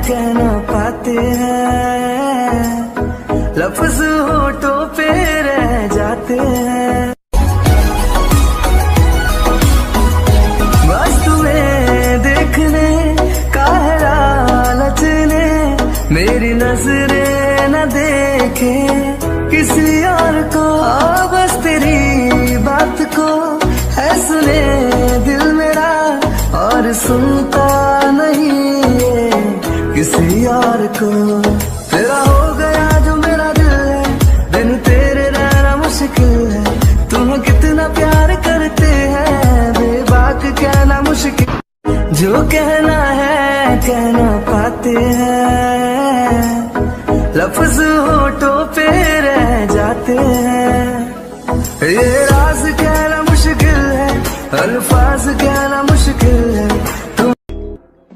कह ना पाते हैं, लफ्ज होठों पे रह जाते हैं। बस तुम्हें देखने का है लालच ने, मेरी नजरें न देखे किसी और को। बस तेरी बात को है सुने दिल मेरा, और सुनता नहीं है किसी और को। तेरा हो गया जो मेरा दिल है, बिन तेरे रहना मुश्किल है। तुम्हें कितना प्यार करते हैं, बेबाक कहना मुश्किल। जो कहना है कह ना पाते हैं, लफ्ज होठों पे रह जाते हैं। ये राज कहना मुश्किल है, अल्फाज कहना मुश्किल है। तुम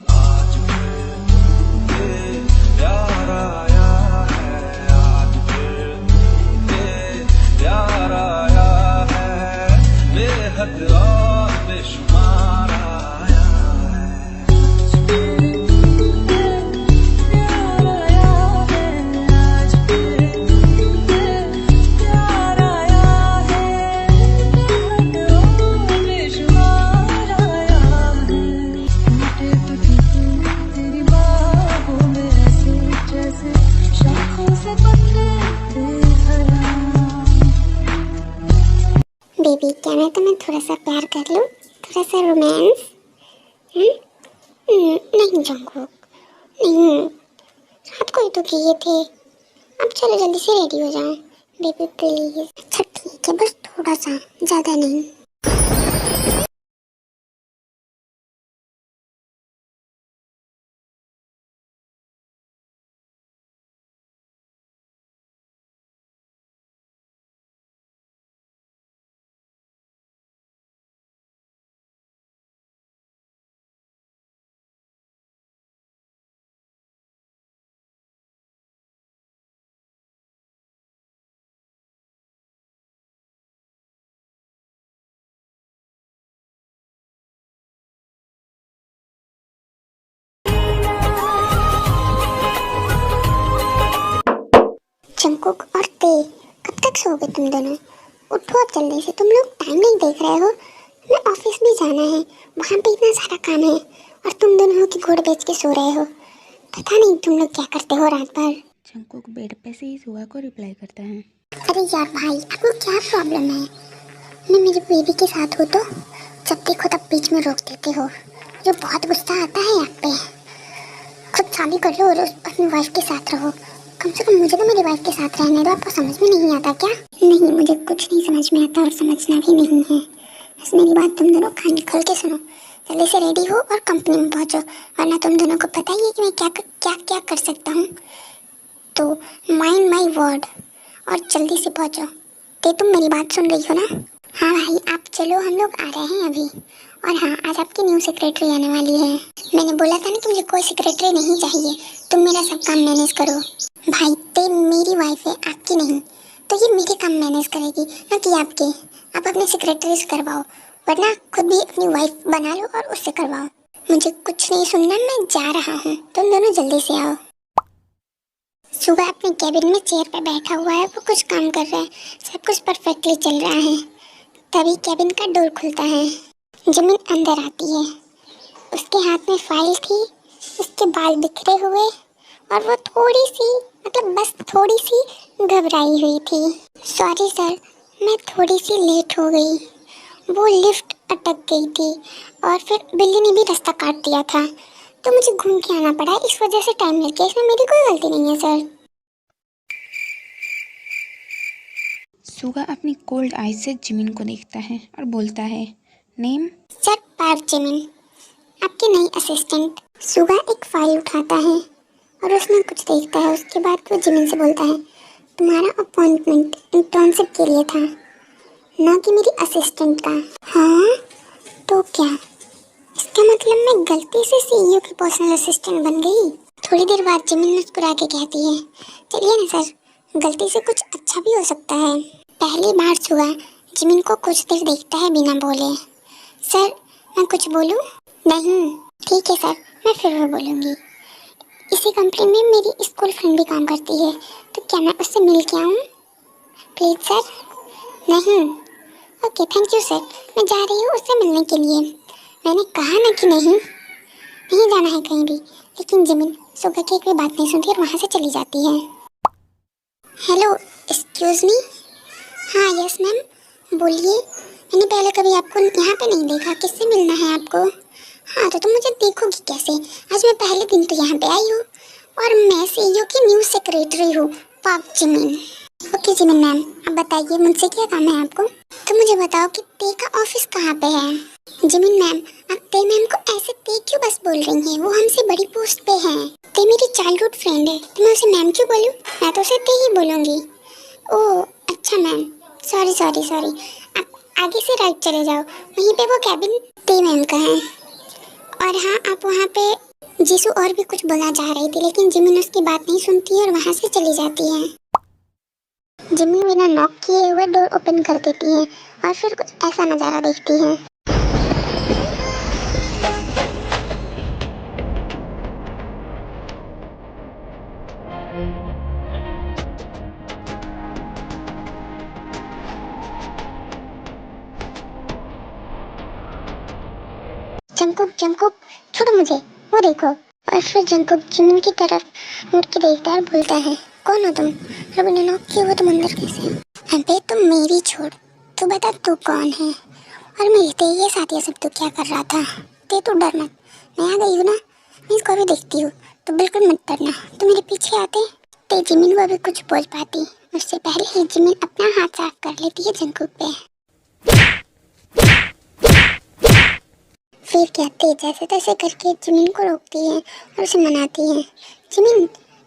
आज फिर प्यार आया है, आज फिर प्यार आया है, बेहद और बेशुमार आया है। प्यार आया है, आज फिर प्यार आया है, बेहद और बेशुमार आया है। टूटे टूटे तेरी बाहों में ऐसे जैसे शाखों से पत्ते बेबी, क्या मैं तुम्हें थोड़ा सा प्यार कर लूँ? थोड़ा सा रोमांस? नहीं जंगकुक, नहीं। रात को ही तो किए थे। अब चलो जल्दी से रेडी हो जाओ बेबी प्लीज। अच्छा ठीक है, बस थोड़ा सा, ज़्यादा नहीं। जंगकुक और ते, कब तक सोओगे तुम दोनों? उठो अब जल्दी से, तुम लोग टाइम नहीं देख रहे हो? मैं ऑफिस भी जाना है, वहाँ पे इतना सारा काम है, और तुम दोनों हो कि घोड़ बेच के सो रहे हो। पता नहीं तुम लोग क्या करते हो रात भर। जंगकुक बेड पे से ही सुगा को रिप्लाई करता है। अरे यार भाई, आपको क्या प्रॉब्लम है? मैं मेरी बेबी के साथ हूँ तो जब देखो तब बीच में रोक देते हो। जो बहुत गुस्सा आता है आप पे। खुद शादी कर लो और अपनी वाइफ के साथ रहो। कम से कम मुझे तो मेरी वाइफ के साथ रहने दो। आपको समझ में नहीं आता क्या? नहीं, मुझे कुछ नहीं समझ में आता और समझना भी नहीं है। बस मेरी बात तुम दोनों कान खोल के सुनो। जल्दी से रेडी हो और कंपनी में पहुंचो, वरना तुम दोनों को पता ही है कि मैं क्या क्या क्या कर सकता हूँ। तो माइंड माई वर्ड और जल्दी से पहुंचो। ते तुम मेरी बात सुन रही हो ना? हाँ भाई, आप चलो, हम लोग आ रहे हैं अभी। और हाँ, आज आपकी न्यू सेक्रेटरी आने वाली है। मैंने बोला था ना कि मुझे कोई सेक्रेटरी नहीं चाहिए, तुम मेरा सब काम मैनेज करो। भाई, ते मेरी वाइफ है, आपकी नहीं, तो ये मेरे काम मैनेज करेगी, ना कि आपके। आप अपने सेक्रेटरी से करवाओ, वरना खुद भी अपनी वाइफ बना लो और उससे करवाओ। मुझे कुछ नहीं सुनना, मैं जा रहा हूँ, तुम दोनों जल्दी से आओ। सुबह अपने कैबिन में चेयर पर बैठा हुआ है, वो कुछ काम कर रहा है, सब कुछ परफेक्टली चल रहा है। तभी कैबिन का डोर खुलता है, जमीन अंदर आती है। उसके हाथ में फाइल थी, उसके बाल बिखरे हुए, और वो थोड़ी सी, मतलब बस थोड़ी सी घबराई हुई थी। सॉरी सर, मैं थोड़ी सी लेट हो गई, वो लिफ्ट अटक गई थी और फिर बिल्ली ने भी रास्ता काट दिया था, तो मुझे घूम के आना पड़ा, इस वजह से टाइम लग गया। इसमें मेरी कोई गलती नहीं है सर। सुगा अपनी कोल्ड आइज से जिमिन को देखता है और बोलता है, नेम? सर पार्क जिमिन, आपकी नई असिस्टेंट। सुगा एक फाइल उठाता है और उसमें कुछ देखता है। उसके बाद वो जिमिन से बोलता है, तुम्हारा अपॉइंटमेंट इंटर्नशिप के लिए था, ना कि मेरी असिस्टेंट का। हाँ तो क्या? इसका मतलब मैं गलती से सीईओ की पर्सनल असिस्टेंट बन गई। थोड़ी देर बाद जिमिन मुस्कुरा के कहती है, चलिए ना सर, गलती से कुछ अच्छा भी हो सकता है। पहली बार सुगा जिमिन को कुछ देर देखता है बिना बोले। सर मैं कुछ बोलूं? नहीं। ठीक है सर, मैं फिर वो बोलूँगी। इस इसी कंपनी में मेरी स्कूल फ्रेंड भी काम करती है, तो क्या मैं उससे मिल के आऊँ? Please sir. नहीं। ओके थैंक यू सर, मैं जा रही हूँ उससे मिलने के लिए। मैंने कहा ना कि नहीं जाना है कहीं भी। लेकिन जिमिन सुगा की कोई बात नहीं सुनती और वहाँ से चली जाती है। Hello, excuse me. हाँ यस मैम, बोलिए। मैंने पहले कभी आपको यहाँ पे नहीं देखा, किससे मिलना है आपको? हाँ तो तुम मुझे देखोगी कैसे? आज मैं पहले दिन तो यहाँ पे आई हूँ और मैं सीईओ की न्यू सेक्रेटरी हूँ, पाक जिमिन। ओके जिमिन मैम, अब बताइए मुझसे क्या काम है आपको? तो मुझे बताओ कि ते का ऑफिस कहाँ पे है? जिमिन मैम, आप ते मैम को ऐसे ते क्यों बस बोल रही हैं? वो हमसे बड़ी पोस्ट पे हैं। ते मेरी चाइल्डहुड फ्रेंड है, तो मैं उसे मैम क्यों बोलूँ? मैं तो उसे ते ही बोलूँगी। ओह अच्छा मैम, सॉरी सॉरी सॉरी। आप आगे से राइट चले जाओ, वहीं पे वो कैबिन ते मैम का है। और हाँ, आप वहाँ पे जीसू और भी कुछ बोलना चाह रही थी, लेकिन जिमिन उसकी बात नहीं सुनती और वहाँ से चली जाती है। जिमिन बिना नॉक किए हुए डोर ओपन कर देती है और फिर कुछ ऐसा नज़ारा देखती है। जंकुक जंकुक छोड़ो मुझे, वो देखो। और फिर जंकुक जिमिन की तरफ मुड़ के देखता है और बोलता है, कौन हो तुम? और बिना नॉक किए हुए तुम अंदर कैसे? अबे तुम मेरी छोड़, तू बता तू कौन है? और मैं ते ये साथ ये सब तो क्या कर रहा था? ते तू डर मत, मैं आ गई हूँ ना, मैं इसको अभी देखती हूँ, तो बिल्कुल मत डरना। तो मेरे पीछे आते। ते जिमिन को अभी कुछ बोल पाती, उससे पहले ही जिमिन अपना हाथ साफ कर लेती है जंकुक पे। फिर क्या ते जैसे तैसे करके जिमिन को रोकती है और उसे मनाती है। जिमिन,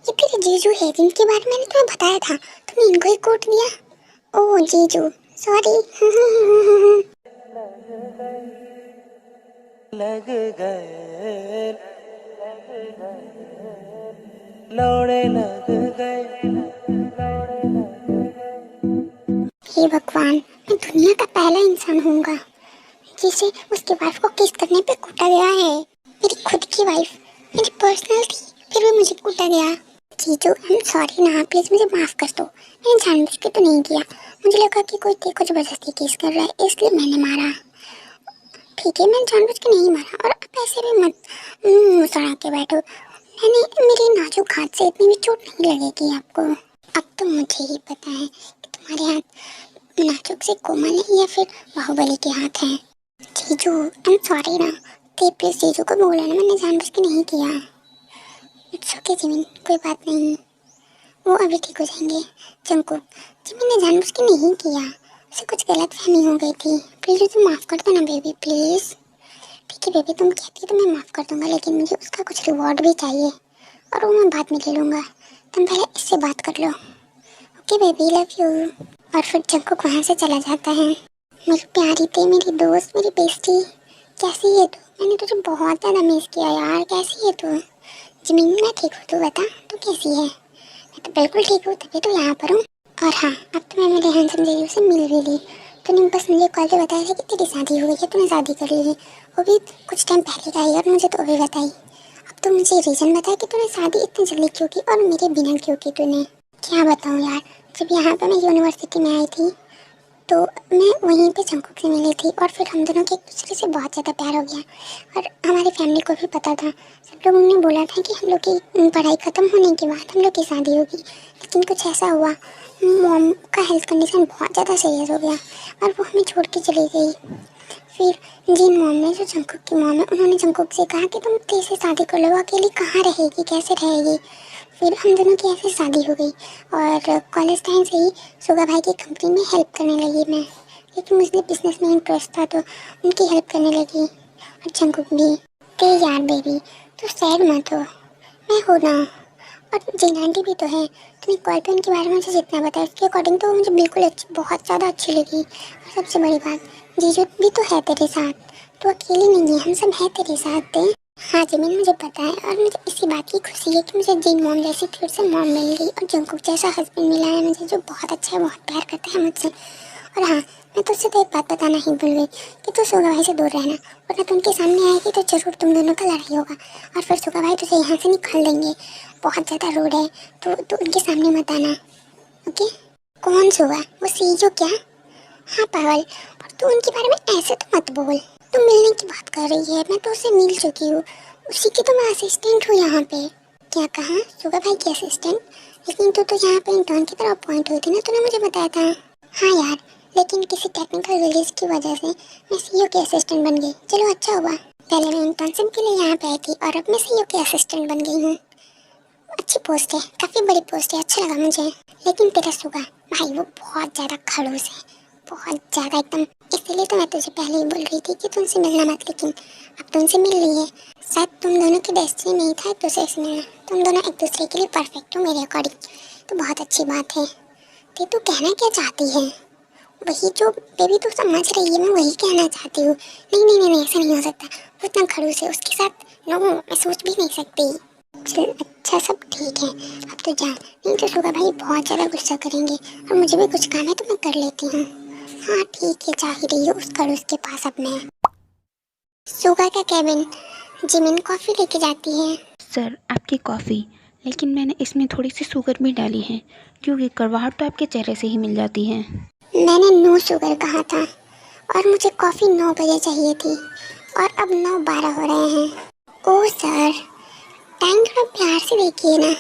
ये तेरे जीजू है जिनके बारे में मैंने तुम्हें बताया था, तुमने इनको ही कोट दिया। ओह जीजू, सॉरी। लग गए लौड़े लग गए। हे भगवान, मैं दुनिया का पहला इंसान हूँगा जिसे उसकी वाइफ को किस करने पे कूटा गया है। मेरी खुद की वाइफ, मेरी पर्सनल थी, फिर भी मुझे कूटा गया। जीजू आई एम सॉरी ना, प्लीज मुझे माफ कर दो, मैंने जानबूझ के तो नहीं किया। मुझे लगा कि कोई तेरे को जबरदस्ती केस कर रहा है, इसलिए मैंने मारा। ठीक है, मैंने जानबूझ के नहीं मारा, और आप ऐसे भी मत मुँह सड़ा के बैठो। मेरी नाजुक हाथ से इतनी भी चोट नहीं लगेगी आपको। अब तो मुझे ही पता है कि तुम्हारे हाथ नाजुक से कोमल है या फिर बाहुबली के हाथ हैं। जीजू आई एम सॉरी ना, ते प्लीज जीजू को बोला ना, मैंने जानबूझ के नहीं किया। इट्स ओके जिमिन, कोई बात नहीं, वो अभी ठीक हो जाएंगे। जंकुक, जिमिन ने जानबूझ के नहीं किया, उसे कुछ गलत फहमी हो गई थी, प्लीज उसे माफ़ कर दो ना बेबी प्लीज़। ठीक है बेबी, तुम कहती तो मैं माफ़ कर दूंगा, लेकिन मुझे उसका कुछ रिवॉर्ड भी चाहिए और वो मैं बाद में ले लूँगा। तुम पहले इससे बात कर लो। Okay baby, love you. और फिर जंकुक वहाँ से चला जाता है। मेरी प्यारी थी, मेरी दोस्त, मेरी बेस्टी, कैसी है तू? मैंने तुझे बहुत ज़्यादा मिस किया यार, कैसी है तू? जिमिन, मैं ठीक हूँ, तू बता तू कैसी है? मैं तो बिल्कुल ठीक हूँ, तभी तो यहाँ पर हूँ। और हाँ, अब तो मैं मेरे हैंडसम जीजू से मिल भी ली। तूने बस मुझे कॉल पे बताया था कि तेरी शादी हो गई है, तूने शादी कर ली है, वो भी कुछ टाइम पहले का ही, और मुझे तो अभी बताई। अब तो मुझे रीज़न बता कि तूने शादी इतनी जल्दी क्यों की और मेरे बिना क्यों की तूने? क्या बताऊँ यार, जब यहाँ पर मैं यूनिवर्सिटी में आई थी तो मैं वहीं पे जंकुक से मिली थी, और फिर हम दोनों के एक दूसरे से बहुत ज़्यादा प्यार हो गया। और हमारी फैमिली को भी पता था, सब लोगों ने बोला था कि हम लोग की पढ़ाई ख़त्म होने के बाद हम लोग की शादी होगी, लेकिन कुछ ऐसा हुआ, मॉम का हेल्थ कंडीशन बहुत ज़्यादा सीरियस हो गया और वो हमें छोड़ के चली गई। फिर जिन मॉम ने, जो जंकुक की मॉम है, उन्होंने जंकुक से कहा कि तुम तेरे से शादी कर लो, अकेली कहाँ रहेगी, कैसे रहेगी। फिर हम दोनों की ऐसे शादी हो गई और कॉलेज टाइम से ही सुगा भाई की कंपनी में हेल्प करने लगी मैं, लेकिन मुझे बिजनेस में इंटरेस्ट था तो उनकी हेल्प करने लगी। और जंकुक भी। ते यार बेबी, तो सैड मत हो, मैं हो ना। और जिन आंटी भी तो है, तुम्हें कॉल पे उनके बारे में मुझे जितना बताया उसके अकॉर्डिंग तो मुझे बिल्कुल अच्छी, बहुत ज़्यादा अच्छी लगी। और सबसे बड़ी बात, जीजू भी तो है तेरे साथ, तो अकेली नहीं है, हम सब हैं तेरे साथ। हाँ जिमिन, मुझे पता है, और मुझे इसी बात की खुशी है कि मुझे जिन मॉम जैसी फिर से मॉम मिल गई और जंकुक जैसा हस्बैंड मिला है मुझे, जो बहुत अच्छा है, बहुत प्यार करता है मुझसे। और हाँ, मैं तुझसे तो एक बात बताना ही भूल गई कि तू सुगा भाई से दूर रहना, वरना तुम उनके सामने आएगी तो जरूर तुम दोनों का लड़ाई होगा और फिर सुगा भाई तुझे यहाँ से निकाल देंगे। बहुत ज़्यादा रूड है, तो उनके सामने मत आना, ओके? कौन सुगा? वो सीजो क्या? हाँ पागल, और तू उनके बारे में ऐसे तो मत बोल। तू मिलने की बात कर रही है, मैं तो उससे मिल चुकी हूँ, उसी की तो मैं असिस्टेंट हूँ यहाँ पे। क्या कहा? सुगा भाई की असिस्टेंट? लेकिन तू तो यहाँ पे इंटर्न की तरह अपॉइंट हुई थी ना, तूने मुझे बताया था। हाँ यार, लेकिन किसी टेक्निकल रिलीज की वजह से मैं सीईओ की असिस्टेंट बन गई। चलो अच्छा हुआ, पहले मैं इंटर्नशिप के लिए यहाँ पे आई थी और अब मैं सीईओ की असिस्टेंट बन गई हूँ। अच्छी पोस्ट है, काफ़ी बड़ी पोस्ट है, अच्छा लगा मुझे। लेकिन तेरा सुगा भाई वो बहुत ज़्यादा खड़ूस है, बहुत ज़्यादा एकदम। इसीलिए तो मैं तुझे पहले ही बोल रही थी कि तुमसे मिलना मत, लेकिन अब तुमसे मिल रही है। शायद तुम दोनों की डेस्टिनी नहीं था एक दूसरे से मिलना, तुम दोनों एक दूसरे के लिए परफेक्ट हो मेरे अकॉर्डिंग, तो बहुत अच्छी बात है। तो तू कहना क्या चाहती है? वही जो बेबी तू समझ रही है, मैं वही कहना चाहती हूँ। नहीं नहीं नहीं, ऐसा नहीं हो सकता, वो इतना खड़ूस है, उसके साथ नो, मैं सोच भी नहीं सकती। चल अच्छा, सब ठीक है, अब तो जा, नहीं तो सुगा भाई बहुत ज़्यादा गुस्सा करेंगे और मुझे भी कुछ काम है तो मैं कर लेती हूँ। हाँ ठीक है, जा ही रही हो उस खड़ूस के पास अपने। सुगा का केबिन, जिमिन कॉफ़ी लेके जाती है। सर आपकी कॉफ़ी, लेकिन मैंने इसमें थोड़ी सी शुगर भी डाली है क्योंकि कड़वाहट तो आपके चेहरे से ही मिल जाती है। मैंने नो शुगर कहा था और मुझे कॉफ़ी 9 बजे चाहिए थी और अब 9:12 हो रहे हैं। ओह सर, टाइम थोड़ा प्यार से देखिए ना,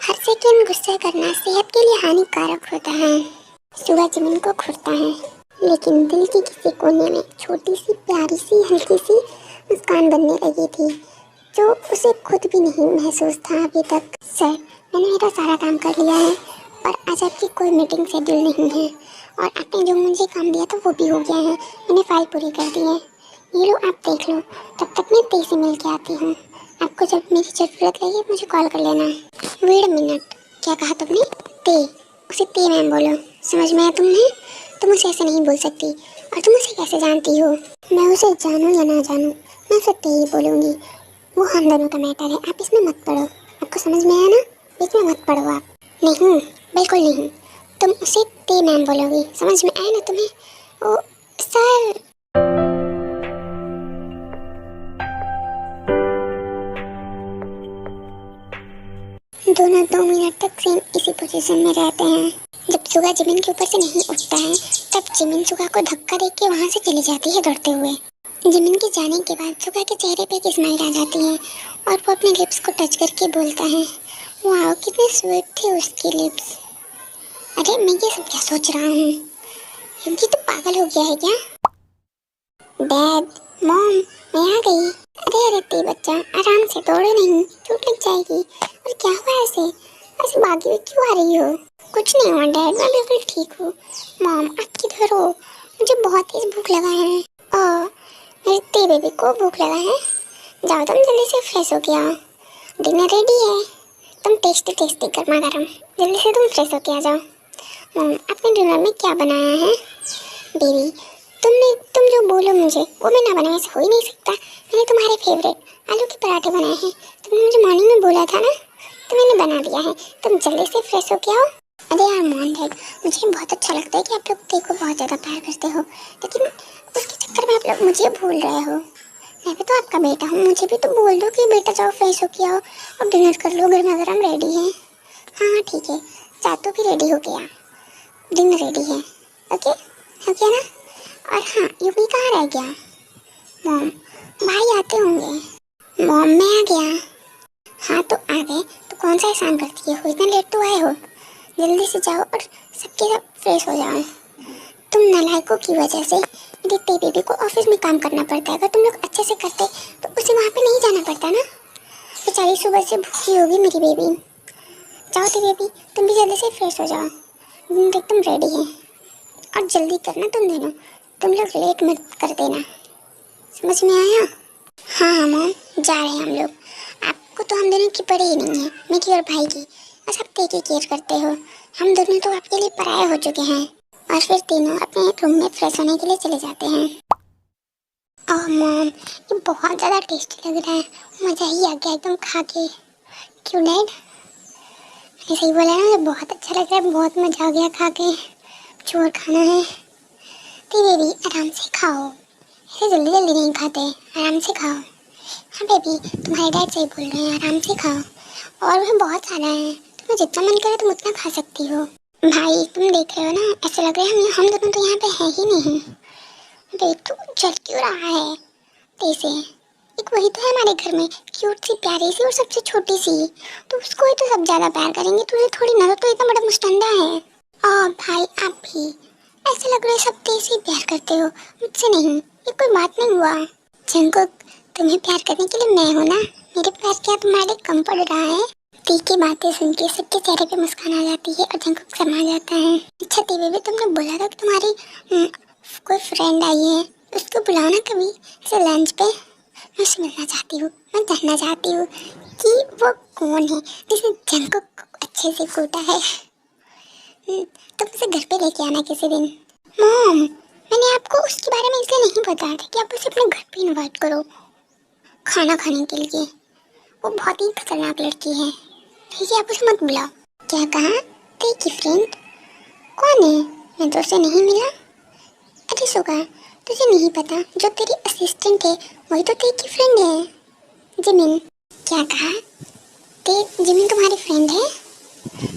हर सेकंड गुस्सा करना सेहत के लिए हानिकारक होता है। सुगा जिमिन को घुरता है, लेकिन दिल के किसी कोने में छोटी सी प्यारी सी हल्की सी मुस्कान बनने लगी थी जो उसे खुद भी नहीं महसूस था अभी तक। सर, मैंने मेरा सारा काम कर लिया है और आज आपकी कोई मीटिंग शेड्यूल नहीं है और आपने जो मुझे काम दिया था वो भी हो गया है, मैंने फाइल पूरी कर दी है। ये लो आप देख लो, तब तक मैं ते से मिल के आती हूँ। आपको जब मेरी ज़रूरत लगे मुझे कॉल कर लेना। वेट मिनट, क्या कहा तुमने? ते, उसे ते मैम बोलो, समझ में आया तुम्हें? तुम उसे ऐसे नहीं बोल सकती, और तुम उसे कैसे जानती हो? मैं उसे जानूँ या ना जानूँ, मैं उसे ते ही बोलूँगी, वो हम दोनों का मैटर है, आप इसमें मत पढ़ो। आपको समझ में आया ना? बीच में मत पढ़ो आप। नहीं, बिल्कुल नहीं, तुम उसे ते मैम बोलोगी, समझ में आया ना तुम्हें? ओ सर। दोनों 2 मिनट तक सेम इसी पोजीशन में रहते हैं। जब सुगा जिमिन के ऊपर से नहीं उठता है तब जिमिन सुगा को धक्का देके के वहाँ से चली जाती है दौड़ते हुए। जिमिन के जाने के बाद सुगा के चेहरे पे एक स्माइल आ जाती है और वो अपने लिप्स को टच करके बोलता है, वाह कितने स्वीट थे उसकी लिप्स। अरे मैं ये सब क्या सोच रहा हूँ, ये तो पागल हो गया है क्या? डैड, मॉम, मैं आ गई। अरे ते बच्चा, आराम से, दौड़ो नहीं, चोट लग जाएगी। और क्या हुआ ऐसे ऐसे भागी हुई क्यों आ रही हो? कुछ नहीं हुआ डैड, मैं बिल्कुल ठीक हूँ। मॉम आप किधर हो? मुझे बहुत तेज भूख लगा है। मेरे ते बेबी को भूख लगा है, जाओ तुम जल्दी से फ्रेश हो के आओ, डिनर रेडी है, तुम टेस्टी टेस्टी गर्मा गर्म, जल्दी से तुम फ्रेश हो के आ जाओ। मॉम आपने डिनर में क्या बनाया है? बेबी तुम जो बोलो मुझे वो मैं ना बनाए, ऐसा हो ही नहीं सकता। मैंने तुम्हारे फेवरेट आलू के पराठे बनाए हैं, तुमने मुझे मॉर्निंग में बोला था ना, तो मैंने बना दिया है, तुम जल्दी से फ्रेश हो के आओ। अरे यार मॉम डैड, मुझे बहुत अच्छा लगता है कि आप लोग ते को बहुत ज़्यादा प्यार करते हो, लेकिन उसके चक्कर में आप लोग मुझे भूल रहे हो। मैं भी तो आपका बेटा हूँ, मुझे भी तो बोल दो कि बेटा जाओ फ्रेश हो के आओ और डिनर कर लो, गर्मा गर्म रेडी है। हाँ ठीक है, चाटू भी रेडी हो गया, डिनर रेडी है, ओके हो गया ना? और हाँ, यूमी कहाँ रह गया? मॉम भाई आते होंगे। मॉम मैं आ गया। हाँ तो आ गए तो कौन सा एहसान करती हो, इतना लेट तो आए हो, जल्दी से जाओ और सबके सब फ्रेश हो जाओ। तुम नालायकों की वजह से मेरी ते बेबी को ऑफिस में काम करना पड़ता है, अगर तुम लोग अच्छे से करते तो उसे वहाँ पे नहीं जाना पड़ता ना। बेचारी सुबह से भूखी होगी मेरी बेबी। जाओ ते बेबी, तुम भी जल्दी से फ्रेश हो जाओ, एकदम रेडी है, और जल्दी करना तुम दोनों, तुम लोग लेट मत कर देना, समझ में आया? हाँ मॉम, जा रहे हैं हम लोग, आपको तो हम दोनों की पड़ी ही नहीं है, मेरी और भाई की, बस आप ते की केयर करते हो, हम दोनों तो आपके लिए पराये हो चुके हैं। और फिर तीनों अपने रूम में फ्रेश होने के लिए चले जाते हैं। ओह मॉम, ये बहुत ज़्यादा टेस्टी लग रहा है, मज़ा ही आ गया एकदम खा के। क्यों डैड? ऐसे ही बोला ना, मुझे बहुत अच्छा लग रहा है, बहुत मज़ा आ गया खा के, कुछ और खाना है। ती बेबी आराम से खाओ, ऐसे जल्दी जल्दी नहीं खाते, आराम से खाओ। हाँ बेबी, तुम्हारे डैड सही बोल रहे हैं, आराम से खाओ। और वह बहुत सारा है, तुम्हें जितना मन करे तुम उतना खा सकती हो। भाई तुम देख रहे हो ना, ऐसा लग रहा है हम दोनों तो यहाँ पे है ही नहीं। देख तू चल क्यों रहा है तेरे, एक वही तो है हमारे घर में, क्यूट सी प्यारी सी और सबसे छोटी सी, तो उसको ही तो सब ज्यादा प्यार करेंगे, तुझे थोड़ी ना, तो इतना बड़ा मुस्टंडा है। भाई आप भी ऐसे लग रहा है सब तेज से प्यार करते हो, मुझसे नहीं, ये कोई बात नहीं हुआ। जंकुक, तुम्हें प्यार करने के लिए मैं हूँ ना, मेरे प्यार क्या तुम्हारे कम पड़ रहा है? ती की बातें सुन के सबके चेहरे पे मुस्कान आ जाती है और जंकुक शर्मा जाता है। अच्छा ती बेबी, तुमने बोला था कि तुम्हारी कोई फ्रेंड आई है, उसको बुलाओ ना कभी ऐसे लंच पे, मैं उससे मिलना चाहती हूँ, मैं जानना चाहती हूँ कि वो कौन है जिसे जंकुक अच्छे से कूटा है। तुम उसे घर पे लेके आना किसी दिन। मॉम, मैंने आपको उसके बारे में इसलिए नहीं बताया था कि आप उसे अपने घर पे इनवाइट करो खाना खाने के लिए, वो बहुत ही खतरनाक लड़की है, ठीक है, आप उसे मत बुलाओ। क्या कहा? तेरी फ्रेंड कौन है? मैं तो उसे नहीं मिला। अरे सोगा, तुझे नहीं पता, जो तेरी असिस्टेंट है वही तो तेरी फ्रेंड है, जिमिन। क्या कहा? जिमिन तुम्हारी फ्रेंड है?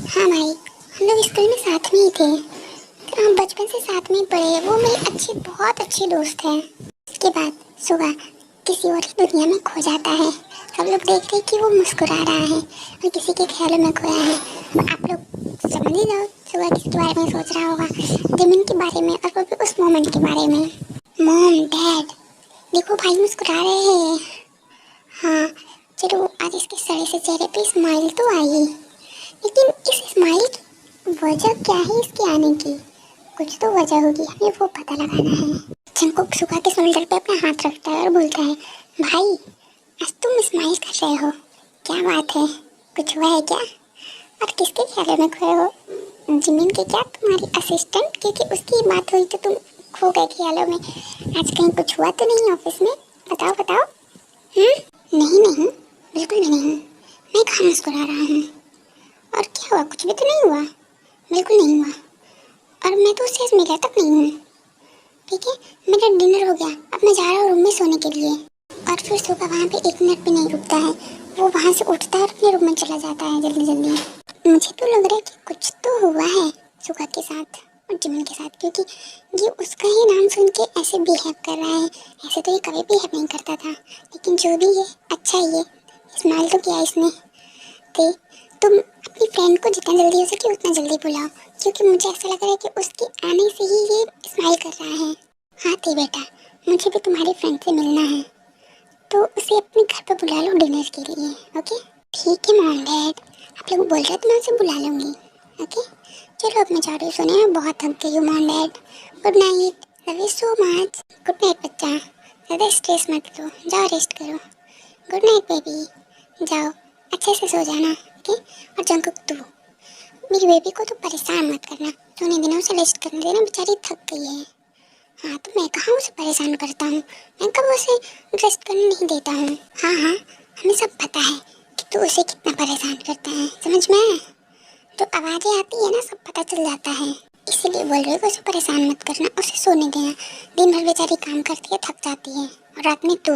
हाँ भाई, हम लोग स्कूल में साथ में ही थे, हम बचपन से साथ में ही पढ़े हैं, वो मेरी बहुत अच्छी दोस्त है। इसके बाद सुबह किसी और ही दुनिया में खो जाता है, सब लोग देखते हैं कि वो मुस्कुरा रहा है और किसी के ख्यालों में खोया है। आप लोग समझ ही जाओ सुबह किसके बारे में सोच रहा होगा, जमीन के बारे में, और वो भी उस मोमेंट के बारे में। मॉम डैड देखो भाई मुस्कुरा रहे हैं। हाँ चलो, आज इसके सड़े से चेहरे पे स्माइल तो आई, लेकिन इस स्माइल की वजह क्या है इसके आने की? कुछ तो वजह होगी, हमें वो पता लगाना है। जंकुक सुगा के शोल्डर पे अपना हाथ रखता है और बोलता है, भाई आज तुम स्माइल कर रहे हो, क्या बात है, कुछ हुआ है क्या? और किसके ख्यालों में खोए हो? जिमिन के क्या, तुम्हारी असिस्टेंट? क्योंकि उसकी बात हुई तो तुम खो गए ख्यालों में। आज कहीं कुछ हुआ तो नहीं ऑफिस में? बताओ बताओ। नहीं नहीं, बिल्कुल भी नहीं, मैं कहाँ मुस्कुरा रहा हूँ। और क्या हुआ? कुछ भी तो नहीं हुआ, बिल्कुल नहीं हुआ, और मैं तो उससे मिला तक नहीं हूँ। ठीक है, मेरा डिनर हो गया, अब मैं जा रहा हूँ रूम में सोने के लिए। और फिर सुबह वहाँ पे 1 मिनट भी नहीं रुकता है, वो वहाँ से उठता है और अपने रूम में चला जाता है जल्दी जल्दी। मुझे तो लग रहा है कि कुछ तो हुआ है सुगा के साथ और जिमिन के साथ, क्योंकि ये उसका ही नाम सुन के ऐसे बिहेव कर रहा है, ऐसे तो ये कभी बिहेव नहीं करता था। लेकिन जो भी है अच्छा ही है, स्माइल तो किया इसने। तो तुम अपनी फ्रेंड को जितना जल्दी हो सके उतना जल्दी बुलाओ, क्योंकि मुझे ऐसा लग रहा है कि उसके आने से ही ये स्माइल कर रहा है। हाँ थी बेटा, मुझे भी तुम्हारी फ्रेंड से मिलना है, तो उसे अपने घर पर बुला लो डिनर के लिए। ओके ठीक है मॉम डैड, आप लोग बोल रहे तो मैं उसे बुला लूँगी। ओके चलो अब मैं जा रही हूँ सोने, मैं बहुत थक गई हूँ mom dad. Good night, love you so much. Good night बच्चा, ज़्यादा स्ट्रेस मत लो, जाओ रेस्ट करो। गुड नाइट बेबी, जाओ अच्छे से सो जाना। ओके और जंकुक तू, मेरी बेबी को तो परेशान मत करना, सोने देना, उसे रेस्ट करने देना, बेचारी थक गई है। हाँ तो मैं कहाँ उसे परेशान करता हूँ, मैं कब उसे रेस्ट करने नहीं देता हूँ। हाँ हाँ हमें सब पता है कि तू उसे कितना परेशान करता है, समझ में आया? जो आवाज़ें आती है ना सब पता चल जाता है, इसीलिए बोल रही हूँ उसे परेशान मत करना, उसे सोने देना। दिन भर बेचारी काम करती है, थक जाती है, और रात में तू।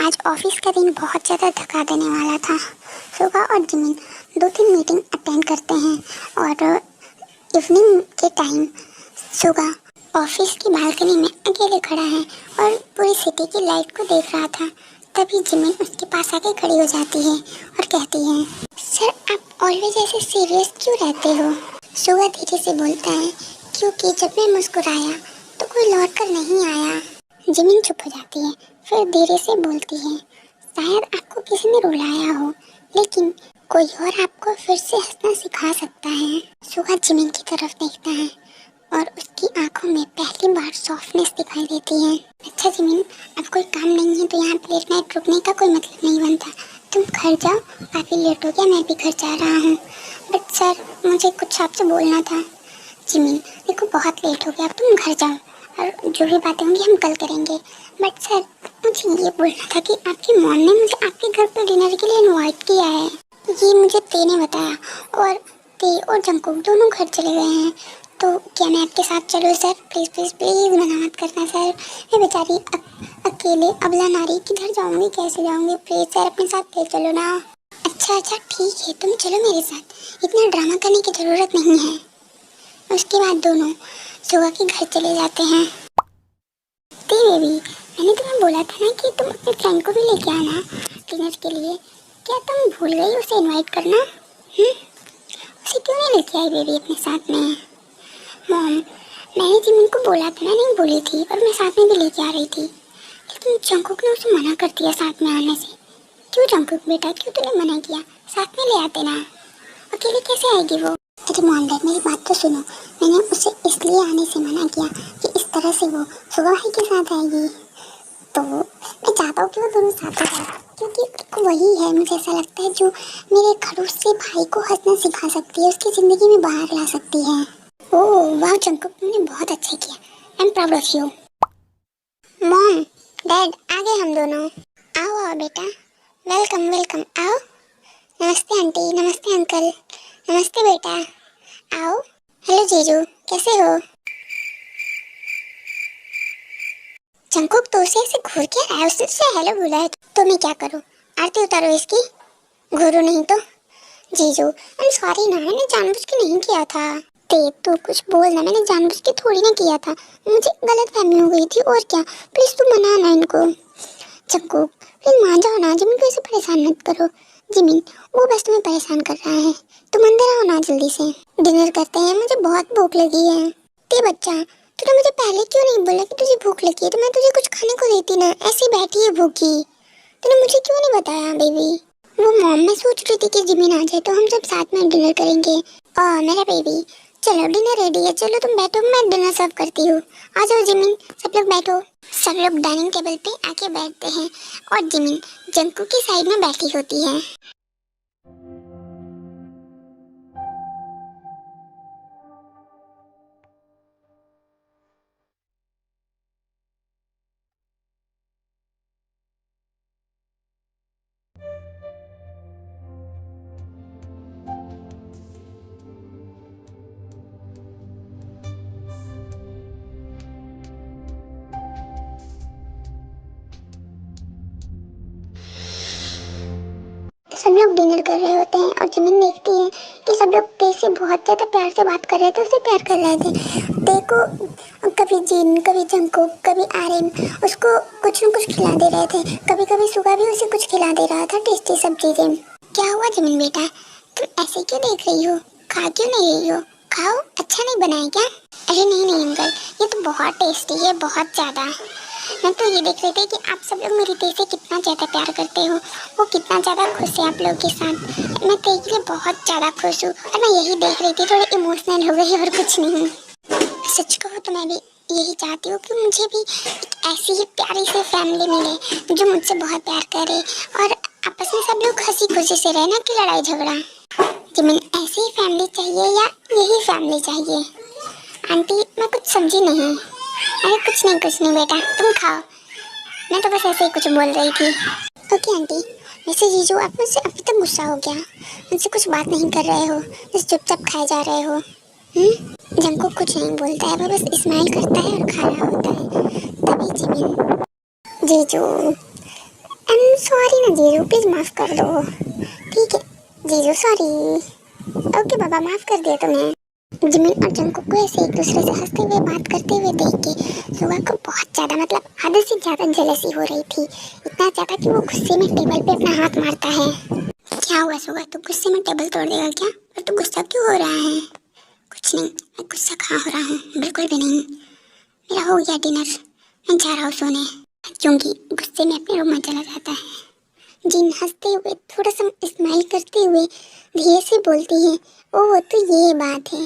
आज ऑफिस का दिन बहुत ज़्यादा थका देने वाला था। सुगा और जिमिन 2-3 मीटिंग अटेंड करते हैं, और इवनिंग के टाइम सुगा ऑफिस की बालकनी में अकेले खड़ा है और पूरी सिटी की लाइट को देख रहा था। तभी जिमिन उसके पास आके खड़ी हो जाती है और कहती है, सर आप ऑलवेज ऐसे सीरियस क्यों रहते हो? सुगा धीरे से बोलता है, क्योंकि जब मैं मुस्कुराया तो कोई लौट कर नहीं आया। जिमिन चुप हो जाती है, फिर धीरे से बोलती है, शायद आपको किसी ने रुलाया हो, लेकिन कोई और आपको फिर से हंसना सिखा सकता है। सुगा जिमिन की तरफ देखता है और उसकी आंखों में पहली बार सॉफ्टनेस दिखाई देती है। अच्छा जिमिन, अब कोई काम नहीं है तो यहाँ पे लेट नाइट रुकने का कोई मतलब नहीं बनता, तुम घर जाओ, काफ़ी लेट हो गया, मैं भी घर जा रहा हूँ। बट सर मुझे कुछ आपसे बोलना था। जिमिन देखो बहुत लेट हो गया, अब तुम घर जाओ, और जो भी बातें होंगी हम कल करेंगे। बट सर मुझे ये बोलना था कि आपकी मॉम ने मुझे आपके घर पर डिनर के लिए इन्वाइट किया है, ये मुझे ते ने बताया, और ते और जंकुक दोनों घर चले गए हैं, तो क्या मैं आपके साथ चलूँ सर? प्लीज़ प्लीज़ प्लीज़ मना मत करना सर। मैं बेचारी अकेले अबला नारी किधर जाऊँगी, कैसे जाऊँगी? प्लीज़ सर अपने साथ ले चलो ना। अच्छा अच्छा ठीक है, तुम चलो मेरे साथ, इतना ड्रामा करने की ज़रूरत नहीं है। उसके बाद दोनों सुगा के घर चले जाते हैं। बेबी, मैंने तुम्हें बोला था ना कि तुम अपने फ्रेंड को भी लेके आना डिनर के लिए। क्या तुम भूल गई उसे इनवाइट करना? उसे क्यों नहीं लेके आई बेबी अपने साथ में? मॉम, मैंने जिमिन को बोला था, मैं नहीं बोली थी, और मैं साथ में भी लेके आ रही थी, लेकिन जंकुक ने उसे मना कर दिया साथ में आने से। क्यों जंकुक बेटा, क्यों तूने मना किया? साथ में ले आते ना, अकेले कैसे आएगी वो? अरे मॉम डैड मेरी बात तो सुनो, मैंने उसे इसलिए आने से मना किया कि इस तरह से वो सुगा भाई के साथ आएगी। तो मैं चाहता हूँ कि वो दोनों साथ हो जाए, क्योंकि वही है, मुझे ऐसा लगता है, जो मेरे खड़ूस से भाई को हंसना सिखा सकती है, उसकी ज़िंदगी में बाहर ला सकती है। ओह वाह जंकुक, तुमने बहुत अच्छा किया, I am proud of you. Mom dad आ गए हम दोनों। आओ आओ बेटा, वेलकम वेलकम, आओ। नमस्ते आंटी, नमस्ते अंकल, नमस्ते बेटा, आओ। हेलो जीजू, कैसे हो? जंकुक तो उसे ऐसे घूर के आया, उसने तुझसे हेलो बोला है, तो मैं क्या करूं? आरती उतारो इसकी, घूरो नहीं तो। जीजू आई एम सॉरी ना, मैंने जानबूझ के नहीं किया था। देख तू कुछ बोल ना, मैंने जानबूझ के थोड़ी ना किया था, मुझे गलतफहमी हो गई थी, और क्या। प्लीज तू मना ना इनको। जंकुक प्लीज मान जाओ ना, जिमिन को ऐसे परेशान मत करो। जिमिन वो बस तुम्हें परेशान कर रहा है, तुम अंदर आओ ना जल्दी से, डिनर करते हैं, मुझे बहुत भूख लगी है। ते बच्चा, तूने मुझे पहले क्यों नहीं बोला कि तुझे भूख लगी है? तो मैं तुझे कुछ खाने को देती ना, ऐसी बैठी है भूखी। तूने मुझे क्यों नहीं बताया बेबी? वो मॉम, मैं सोच रही थी कि जिमिन आ जाए तो हम सब साथ में डिनर करेंगे। मेरा बेबी, चलो डिनर रेडी है, चलो तुम बैठो, मैं डिनर सर्व करती हूँ। आ जाओ जिमिन, सब लोग बैठो। सब लोग डाइनिंग टेबल पे आके बैठते हैं और जिमिन जंकुक की साइड में बैठी होती है। सब लोग डिनर कर रहे होते हैं और जिमिन देखती है कि सब लोग ते से बहुत ज़्यादा प्यार से बात कर रहे थे, उसे प्यार कर रहे थे। ते को कभी जिन, कभी जंकुक, कभी आर्यन उसको कुछ न कुछ खिला दे रहे थे, कभी कभी सुगा भी उसे कुछ खिला दे रहा था, टेस्टी सब चीज़ें। क्या हुआ जिमिन बेटा, तुम ऐसे क्यों देख रही हो? खा क्यों नहीं रही हो? खाओ, अच्छा नहीं बनाया क्या? अरे नहीं नहीं अंकल, ये तो बहुत टेस्टी है, बहुत ज़्यादा। मैं तो ये देख रही थी कि आप सब लोग मेरी ते से कितना ज़्यादा प्यार करते हो, वो कितना ज़्यादा खुश है आप लोगों के साथ। मैं ते के लिए बहुत ज़्यादा खुश हूँ, और मैं यही देख रही थी, थोड़ी इमोशनल हो गई और कुछ नहीं। सच कहो तो मैं भी यही चाहती हूँ कि मुझे भी एक ऐसी ही प्यारी सी फैमिली मिले जो मुझसे बहुत प्यार करे, और आपस में सब लोग हंसी खुशी से रहे, ना कि लड़ाई झगड़ा। जिमिन ऐसी ही फैमिली चाहिए या यही फैमिली चाहिए? आंटी मैं कुछ समझी नहीं। अरे कुछ नहीं बेटा, तुम खाओ, मैं तो बस ऐसे ही कुछ बोल रही थी। Okay aunty. वैसे जीजू आप मुझसे अभी तक गुस्सा हो गया, मुझसे कुछ बात नहीं कर रहे हो, बस चुपचाप खाए जा रहे हो। जंकुक कुछ नहीं बोलता है, वो बस स्माइल करता है और खा रहा होता है। तभी जिमिन, जीजू आई एम सॉरी ना जीजू, प्लीज़ माफ़ कर दो। ठीक है जीजू, सॉरी। ओके बाबा, माफ़ कर दिया तुम्हें। जिमिन और जंकुक को ऐसे एक दूसरे से हंसते हुए बात करते हुए देख के सुगा को बहुत ज़्यादा, मतलब हद से ज़्यादा जेलसी हो रही थी, इतना ज़्यादा कि वो गुस्से में टेबल पे अपना हाथ मारता है। क्या हुआ सुगा, तू गुस्से में टेबल तोड़ देगा क्या? और तू गुस्सा क्यों हो रहा है? कुछ नहीं, मैं गुस्सा कहाँ हो रहा हूँ, बिल्कुल भी नहीं। मेरा हो गया डिनर, मैं जा रहा हूँ सोने, क्योंकि गुस्से में अपने रूम में चला जाता है। जिन हंसते हुए, थोड़ा सा स्माइल करते हुए धीरे से बोलती है, ओह तो ये बात है,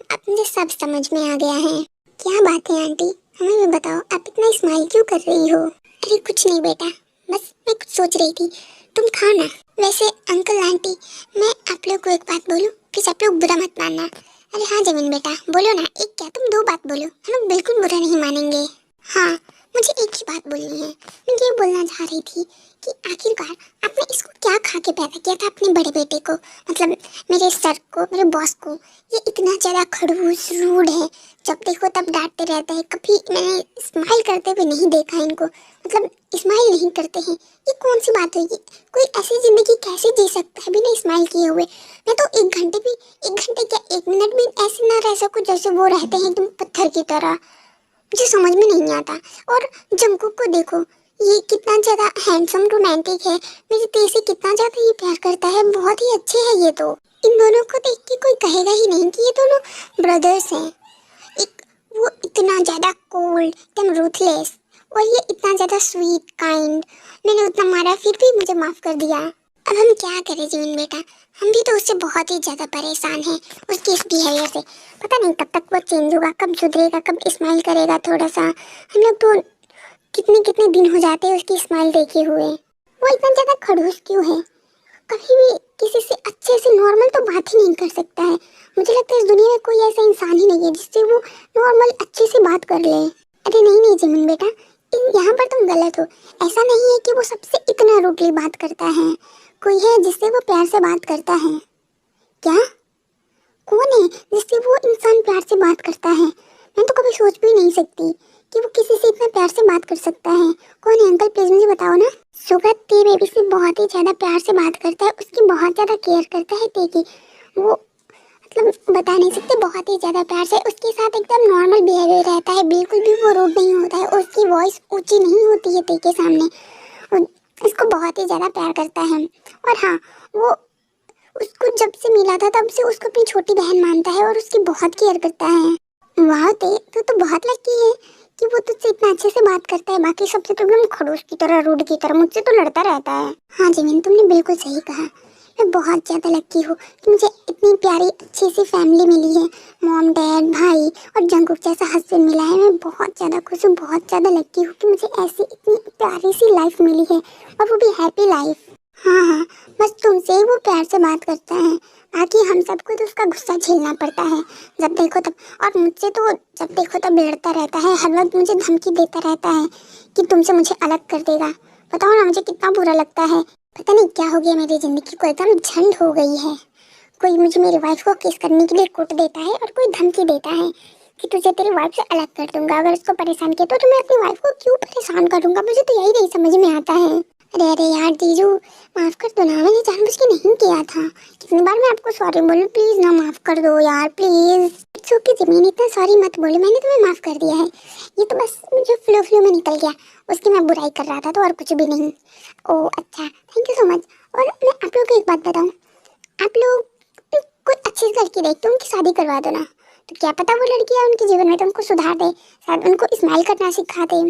अब मुझे सब समझ में आ गया है। क्या बात है आंटी, हमें भी बताओ, आप इतना स्माइल क्यों कर रही हो? अरे कुछ नहीं बेटा, बस मैं कुछ सोच रही थी, तुम खाओ ना। वैसे अंकल आंटी, मैं आप लोग को एक बात बोलूं, प्लीज आप लोग बुरा मत मानना। अरे हाँ जमीन बेटा, बोलो ना, एक क्या तुम दो बात बोलो, हम लोग बिल्कुल बुरा नहीं मानेंगे। हाँ मुझे एक ही बात बोलनी है। मैं ये बोलना चाह रही थी कि आखिरकार आपने इसको क्या खा के पैदा किया था अपने बड़े बेटे को, मतलब मेरे सर को, मेरे बॉस को। ये इतना ज़्यादा खड़ूस रूड है, जब देखो तब डांटते रहता है। कभी मैंने स्माइल करते हुए नहीं देखा इनको, मतलब स्माइल नहीं करते हैं। ये कौन सी बात होगी? कोई ऐसी ज़िंदगी कैसे जी सकता है बिना स्माइल किए हुए? मैं तो एक घंटे क्या 1 मिनट भी ऐसे ना रह सकूँ जैसे वो रहते हैं, एकदम पत्थर की तरह। मुझे समझ में नहीं आता। और जंगकुक को देखो, ये कितना ज़्यादा हैंडसम रोमांटिक है, मेरे तेज से कितना ज़्यादा ये प्यार करता है, बहुत ही अच्छे हैं ये तो। इन दोनों को देख के कोई कहेगा ही नहीं कि ये दोनों ब्रदर्स हैं। एक वो इतना ज़्यादा कोल्ड, एकदम रूथलेस, और ये इतना ज़्यादा स्वीट काइंड। मैंने उतना मारा फिर भी मुझे माफ़ कर दिया। अब हम क्या करें जिमिन बेटा, हम भी तो उससे बहुत ही ज़्यादा परेशान हैं, उसकी इस बिहेवियर से। पता नहीं कब तक वो चेंज होगा, कब सुधरेगा, कब स्माइल करेगा थोड़ा सा। हम लोग तो कितने कितने दिन हो जाते हैं उसकी स्माइल देखे हुए। वो इतना ज़्यादा खड़ूस क्यों है? कभी भी किसी से अच्छे से नॉर्मल तो बात ही नहीं कर सकता है। मुझे लगता है इस दुनिया में कोई ऐसा इंसान ही नहीं है जिससे वो नॉर्मल अच्छे से बात कर ले। अरे नहीं जिमिन बेटा, यहाँ पर तुम गलत हो। ऐसा नहीं है कि वो सबसे इतना रूडली बात करता है। कोई है जिससे वो प्यार से बात करता है क्या? कौन है जिससे वो इंसान प्यार से बात करता है? मैं तो कभी सोच भी नहीं सकती कि वो किसी से इतना प्यार से बात कर सकता है। कौन है अंकल, प्लीज मुझे बताओ ना। सुगत ती बेबी से बहुत ही ज़्यादा प्यार से बात करता है, उसकी बहुत ज़्यादा केयर करता है ती। वो मतलब बता नहीं सकते, बहुत ही ज़्यादा प्यार से उसके साथ एकदम नॉर्मल बिहेवियर रहता है, बिल्कुल भी वो रूड नहीं होता है, उसकी वॉइस ऊंची नहीं होती है ती के सामने। इसको बहुत ही ज़्यादा प्यार करता है। और हाँ, वो उसको जब से मिला था तब से उसको अपनी छोटी बहन मानता है और उसकी बहुत केयर करता है। वाह ते तो बहुत लकी है कि वो तुझसे इतना अच्छे से बात करता है। बाकी सबसे तो एकदम खड़ूस की तरह, रूड की तरह मुझसे तो लड़ता रहता है। हाँ जिमिन, तुमने बिल्कुल सही कहा। मैं बहुत ज़्यादा लकी हूँ कि मुझे इतनी प्यारी अच्छी सी फैमिली मिली है। मॉम, डैड, भाई और जंगकुक जैसा हस्बैंड मिला है। मैं बहुत ज़्यादा खुश हूँ, बहुत ज़्यादा लकी हूँ कि मुझे ऐसी इतनी प्यारी सी लाइफ मिली है, और वो भी हैप्पी लाइफ। हाँ, बस तुमसे ही वो प्यार से बात करता है, बाकी हम सबको तो उसका गुस्सा झेलना पड़ता है जब देखो तब। और मुझसे तो जब देखो तब लड़ता रहता है, हर वक्त मुझे धमकी देता रहता है कि तुमसे मुझे अलग कर देगा। बताओ ना, मुझे कितना बुरा लगता है। पता नहीं क्या हो गया मेरी ज़िंदगी को, एकदम झंड हो गई है। कोई मुझे मेरी वाइफ को किस करने के लिए कुट देता है, और कोई धमकी देता है कि तुझे तेरी वाइफ से अलग कर दूंगा। अगर उसको परेशान किया तो मैं अपनी वाइफ को क्यों परेशान करूंगा? मुझे तो यही नहीं समझ में आता है। अरे यार जीजू, माफ़ कर दो ना, मैंने जानबूझ के नहीं किया था। कितनी बार मैं आपको सॉरी बोलूं, प्लीज़ ना माफ़ कर दो यार, प्लीज़। इट्स ओके ज़मीन, इतना सॉरी मत बोलो, मैंने तुम्हें माफ़ कर दिया है। ये तो बस मुझे फ्लो में निकल गया, उसकी मैं बुराई कर रहा था तो और कुछ भी नहीं। ओह अच्छा, थैंक यू सो मच। और मैं आप लोग को एक बात बताऊँ, आप लोग कोई अच्छी लड़की देख के उनकी शादी करवा दो ना, तो क्या पता वो लड़कियाँ उनके जीवन में तो उनको सुधार दे, शायद उनको स्माइल करना सिखा दे,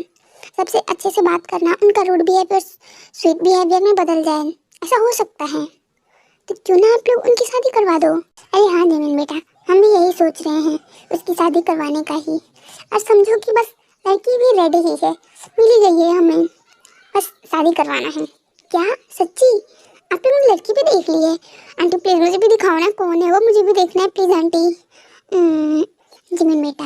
सबसे अच्छे से बात करना, उनका रूड बिहेवियर स्वीट बिहेवियर में बदल जाए। ऐसा हो सकता है, तो क्यों ना आप लोग उनकी शादी करवा दो। अरे हाँ जिमिन बेटा, हम भी यही सोच रहे हैं, उसकी शादी करवाने का ही। और समझो कि बस लड़की भी रेडी ही है, मिल ही गई है हमें, बस शादी करवाना है। क्या सच्ची? आप लोग लड़की भी देख ली है? आंटी प्लीज़ मुझे भी दिखाओ ना, कौन है वो, मुझे भी देखना है प्लीज़ आंटी। जिमिन बेटा,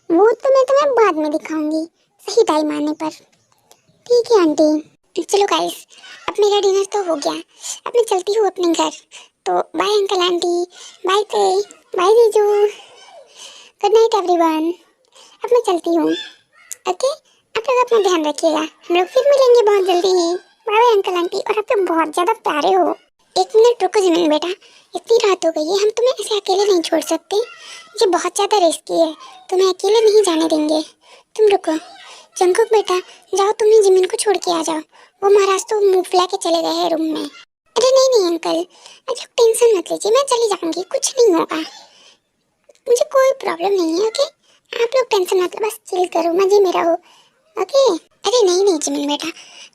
वो तो मैं तुम्हें बाद में दिखाऊंगी, सही टाइम आने पर। ठीक है आंटी। चलो गाइस, अब मेरा डिनर तो हो गया, अब मैं चलती हूँ अपने घर। तो बाय अंकल आंटी, बाय ते, बाय जीजू, गुड नाइट एवरीवन। अब मैं चलती हूँ, ओके? आप लोग अपना ध्यान रखिएगा, हम लोग फिर मिलेंगे बहुत जल्दी ही। बाय अंकल आंटी, और आप लोग बहुत ज़्यादा प्यारे हो। 1 मिनट रुको जिमिन बेटा, इतनी रात हो गई है, हम तुम्हें ऐसे अकेले नहीं छोड़ सकते, ये बहुत ज़्यादा रिस्की है, तुम्हें अकेले नहीं जाने देंगे। तुम रुको। जंगकुक बेटा, जाओ तुम्हें जिमिन को छोड़ के आ जाओ, वो महाराज तो मुँह फुला के चले गए हैं रूम में। अरे नहीं अंकल, आप लोग टेंशन मत लीजिए, मैं चली जाऊँगी, कुछ नहीं होगा, मुझे कोई प्रॉब्लम नहीं है, ओके? आप लोग टेंशन मत लो, बस चिल करो, मजे में रहो, ओके? अरे नहीं जिमिन बेटा,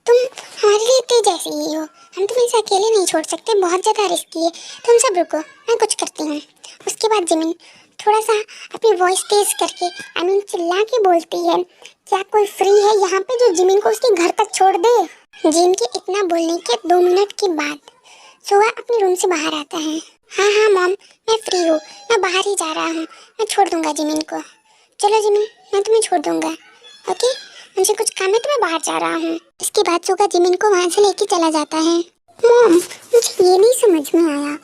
तुम हमारे लिए तेज जैसी ही हो, हम तुम्हें ऐसे अकेले नहीं छोड़ सकते, बहुत ज़्यादा रिस्की है। तुम सब रुको, मैं कुछ करती हूँ। उसके बाद जिमिन थोड़ा सा अपनी वॉइस तेज करके, आई मीन चिल्ला के बोलती है, क्या कोई फ्री है यहाँ पे जो जिमिन को उसके घर तक छोड़ दे? जिन के इतना बोलने के 2 मिनट के बाद सुहा अपने रूम से बाहर आता है। हाँ मॉम, मैं फ्री हूँ, मैं बाहर ही जा रहा हूँ, मैं छोड़ दूँगा जिमिन को। चलो जिमिन, मैं तुम्हें छोड़ दूँगा, ओके? मुझे कुछ काम है तो मैं बाहर जा रहा हूँ। इसके बाद सुगा जिमिन को वहाँ से लेके चला जाता है। मॉम, मुझे ये नहीं समझ में आया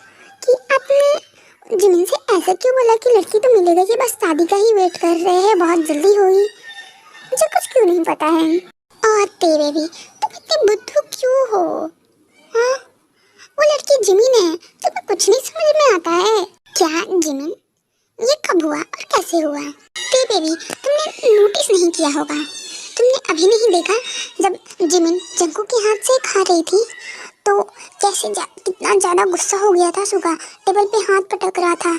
कि आपने जिमिन से ऐसा क्यों बोला कि लड़की तो मिलेगा, ये बस शादी का ही वेट कर रहे हैं, बहुत जल्दी होगी। मुझे कुछ क्यों नहीं पता है। और तेरे भी, तुम इतने बुद्धू क्यों हो? हाँ, वो लड़की जिमिन है, तुम्हें कुछ नहीं समझ में आता है क्या? जिमिन, ये कब हुआ और कैसे हुआ? तेरे भी, तुमने नोटिस नहीं किया होगा, तुमने अभी नहीं देखा जब जिमिन जंकू के हाथ से खा रही थी तो कितना ज़्यादा गुस्सा हो गया था सुगा, टेबल पे हाथ पटक रहा था,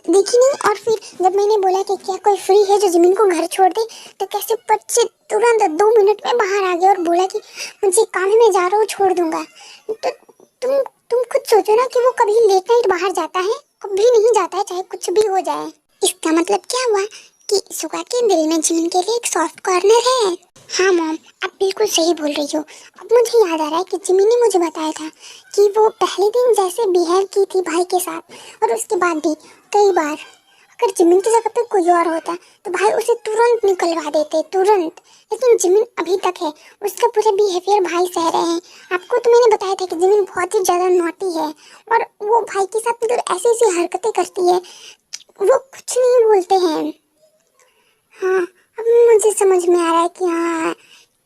देखी नहीं? और फिर जब मैंने बोला कि क्या कोई फ्री है जो जिमिन को घर छोड़ दे, तो कैसे पट से तुरंत 2 मिनट में बाहर आ गया और बोला कि मुझे काम है, मैं जा रहा हूँ, छोड़ दूंगा। तो तुम खुद सोचो ना कि वो कभी लेट नाइट बाहर जाता है? कभी नहीं जाता है, चाहे कुछ भी हो जाए। इसका मतलब क्या हुआ कि सुगा के दिल में जिमिन के लिए एक सॉफ्ट कॉर्नर है। हाँ मॉम, आप बिल्कुल सही बोल रही हो। अब मुझे याद आ रहा है कि जिमिन ने मुझे बताया था कि वो पहले दिन जैसे बिहेव की थी भाई के साथ, और उसके बाद भी कई बार अगर जिमिन की जगह पे कोई और होता तो भाई उसे तुरंत निकलवा देते, तुरंत। लेकिन जिमिन अभी तक है, उसका पूरा बिहेवियर भाई सह रहे हैं। आपको तो मैंने बताया था कि जिमिन बहुत ही ज़्यादा नॉटी है और वो भाई के साथ मतलब ऐसी ऐसी हरकतें करती है, वो कुछ नहीं बोलते हैं। हाँ, अब मुझे समझ में आ रहा है कि हाँ,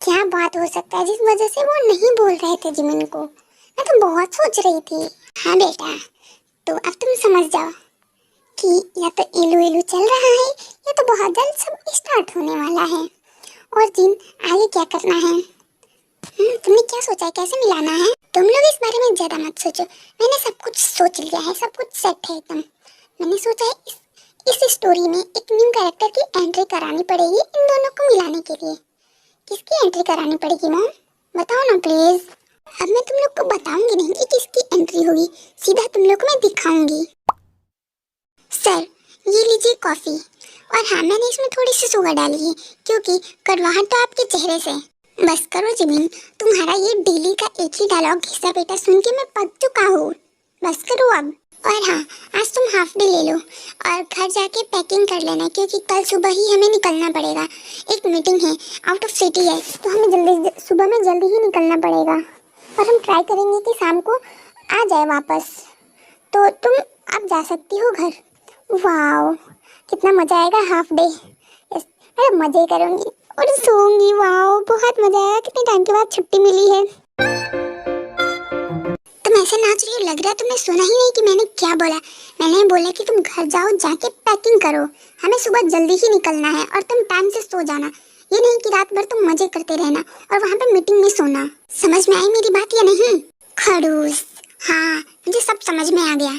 क्या बात हो सकता है जिस वजह से वो नहीं बोल रहे थे जिमिन को। मैं तो बहुत सोच रही थी। हाँ बेटा, तो अब तुम समझ जाओ कि या तो इलू इलू चल रहा है या तो बहुत जल्द सब स्टार्ट होने वाला है। और जिन, आगे क्या करना है? तुमने क्या सोचा है, कैसे मिलाना है? तुम लोग इस बारे में ज़्यादा मत सोचो, मैंने सब कुछ सोच लिया है, सब कुछ सेट है एकदम। मैंने सोचा है इस स्टोरी में एक न्यू कैरेक्टर की एंट्री करानी पड़ेगी इन दोनों को मिलाने के लिए। किसकी एंट्री करानी पड़ेगी मॉम, बताओ ना प्लीज़। अब मैं तुम लोग को बताऊंगी नहीं कि किसकी एंट्री होगी, सीधा तुम लोग को मैं दिखाऊंगी। सर, ये लीजिए कॉफ़ी। और हाँ, मैंने इसमें थोड़ी सी शुगर डाली है क्योंकि कड़वाहट तो आपके चेहरे से। बस करो जिमिन, तुम्हारा ये डेली का एक ही डायलॉग घिसा बेटा सुन के मैं पक चुका हूँ। बस करो अब। और हाँ, आज तुम हाफ डे ले लो और घर जाके पैकिंग कर लेना क्योंकि कल सुबह ही हमें निकलना पड़ेगा। एक मीटिंग है, आउट ऑफ सिटी है, तो हमें सुबह में जल्दी ही निकलना पड़ेगा। और हम ट्राई करेंगे कि शाम को आ जाए वापस। तो तुम अब जा सकती हो घर। वाओ, कितना मज़ा आएगा हाफ डे। मैं मज़े करूँगी और सोऊंगी। वाओ, बहुत मज़ा आएगा, कितने टाइम के बाद छुट्टी मिली है। तुम ऐसे नाच रही हो, लग रहा है तुमने सुना ही नहीं कि मैंने क्या बोला। मैंने बोला कि तुम घर जाओ, जाके पैकिंग करो, हमें सुबह जल्दी ही निकलना है और तुम टाइम से सो जाना। ये नहीं कि रात भर तुम मजे करते रहना और वहाँ पे मीटिंग में सोना। समझ में आई मेरी बात या नहीं? खड़ूस, हाँ मुझे सब समझ में आ गया।